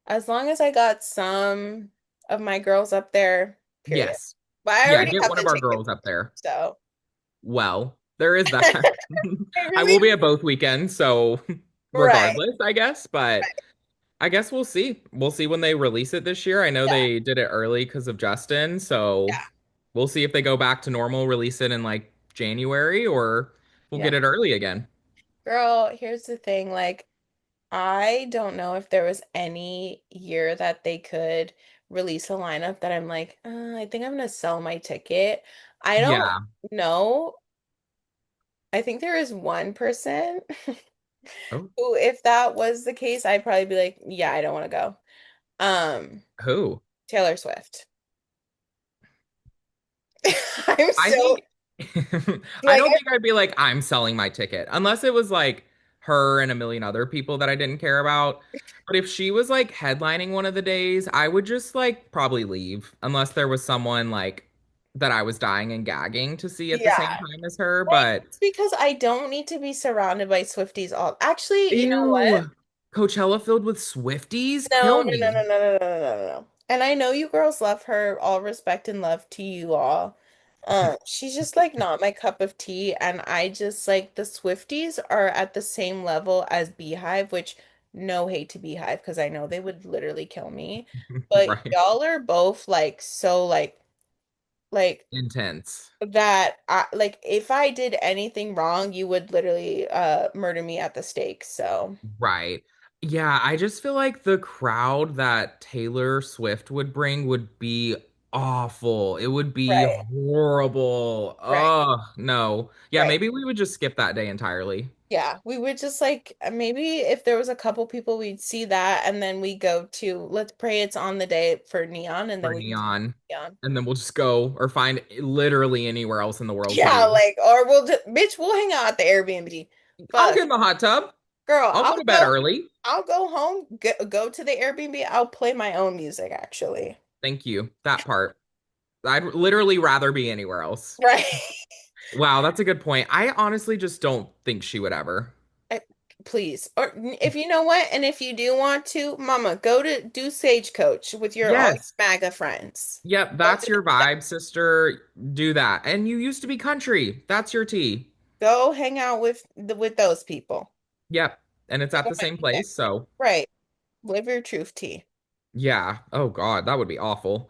as long as I got some of my girls up there, period. Yes. But I Yeah, already get have one the of our tickets, girls up there. so Well, there is that. I I really will be at both weekends, so right. regardless, I guess, but I guess we'll see. We'll see when they release it this year. I know Yeah, they did it early because of Justin, so yeah, we'll see if they go back to normal, release it in like January, or we'll yeah. get it early again. Girl, here's the thing, like I don't know if there was any year that they could release a lineup that I'm like, I think I'm gonna sell my ticket. I don't Yeah. know. I think there is one person Oh, who, if that was the case, I'd probably be like, yeah, I don't want to go. Um, who? Taylor Swift. I'm I so think I like, don't think I'd be like, I'm selling my ticket unless it was like her and a million other people that I didn't care about. But if she was like headlining one of the days, I would just like probably leave unless there was someone like that I was dying and gagging to see at the yeah, same time as her. like But it's because I don't need to be surrounded by Swifties all. Actually, you know what? ew, Coachella filled with Swifties? No, Kill no, no, me. no, no, no, no, no, no, no. And I know you girls love her. All respect and love to you all. She's just like not my cup of tea, and I just like the Swifties are at the same level as Beehive, which no hate to Beehive because I know they would literally kill me. But Right. y'all are both like so like Intense. that I like if I did anything wrong, you would literally murder me at the stake. So, Right. Yeah, I just feel like the crowd that Taylor Swift would bring would be awful. It would be right, horrible. right. Oh, no. Yeah, Right. maybe we would just skip that day entirely. Yeah, we would just like maybe if there was a couple people we'd see that and then we go to let's pray it's on the day for Neon and then For we just Neon. Neon. And then we'll just go or find literally anywhere else in the world to Yeah, be. like or we'll just bitch, we'll hang out at the Airbnb. I'll Fuck, get in the hot tub. girl, I'll go to bed early. I'll go home, go to the Airbnb. I'll play my own music actually. Thank you. That part. I'd literally rather be anywhere else. Right. Wow, that's a good point. I honestly just don't think she would ever. I- Please. Or if you know what, and if you do want to, mama, go to do Stagecoach with your all your Yes. MAGA friends. Yep, Go that's your vibe, sister. Do that. And you used to be country. That's your tea. go hang out with with those people. Yep. And it's at Go the hang same with them. place. So, Right. Live your truth tea. yeah. Oh, God, that would be awful.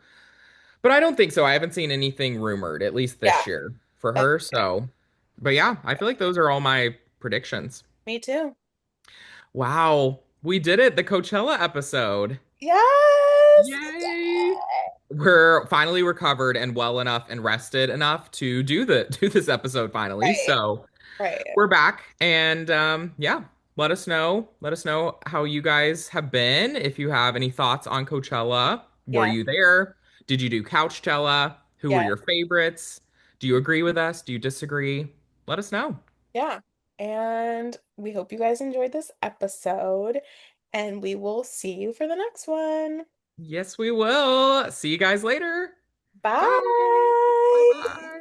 But I don't think so. I haven't seen anything rumored, at least Yeah, this year for that's her. So, but yeah, I feel like those are all my predictions. me too. Wow. We did it. The Coachella episode. Yes. Yay. We're finally recovered and well enough and rested enough to do the do this episode finally. Right. So, Right. we're back and yeah, let us know. Let us know how you guys have been. If you have any thoughts on Coachella, were Yeah. you there? Did you do Couchella? Who were Yeah. your favorites? Do you agree with us? Do you disagree? Let us know. Yeah. And we hope you guys enjoyed this episode, and we will see you for the next one. Yes, we will. See you guys later. Bye. Bye Bye. bye.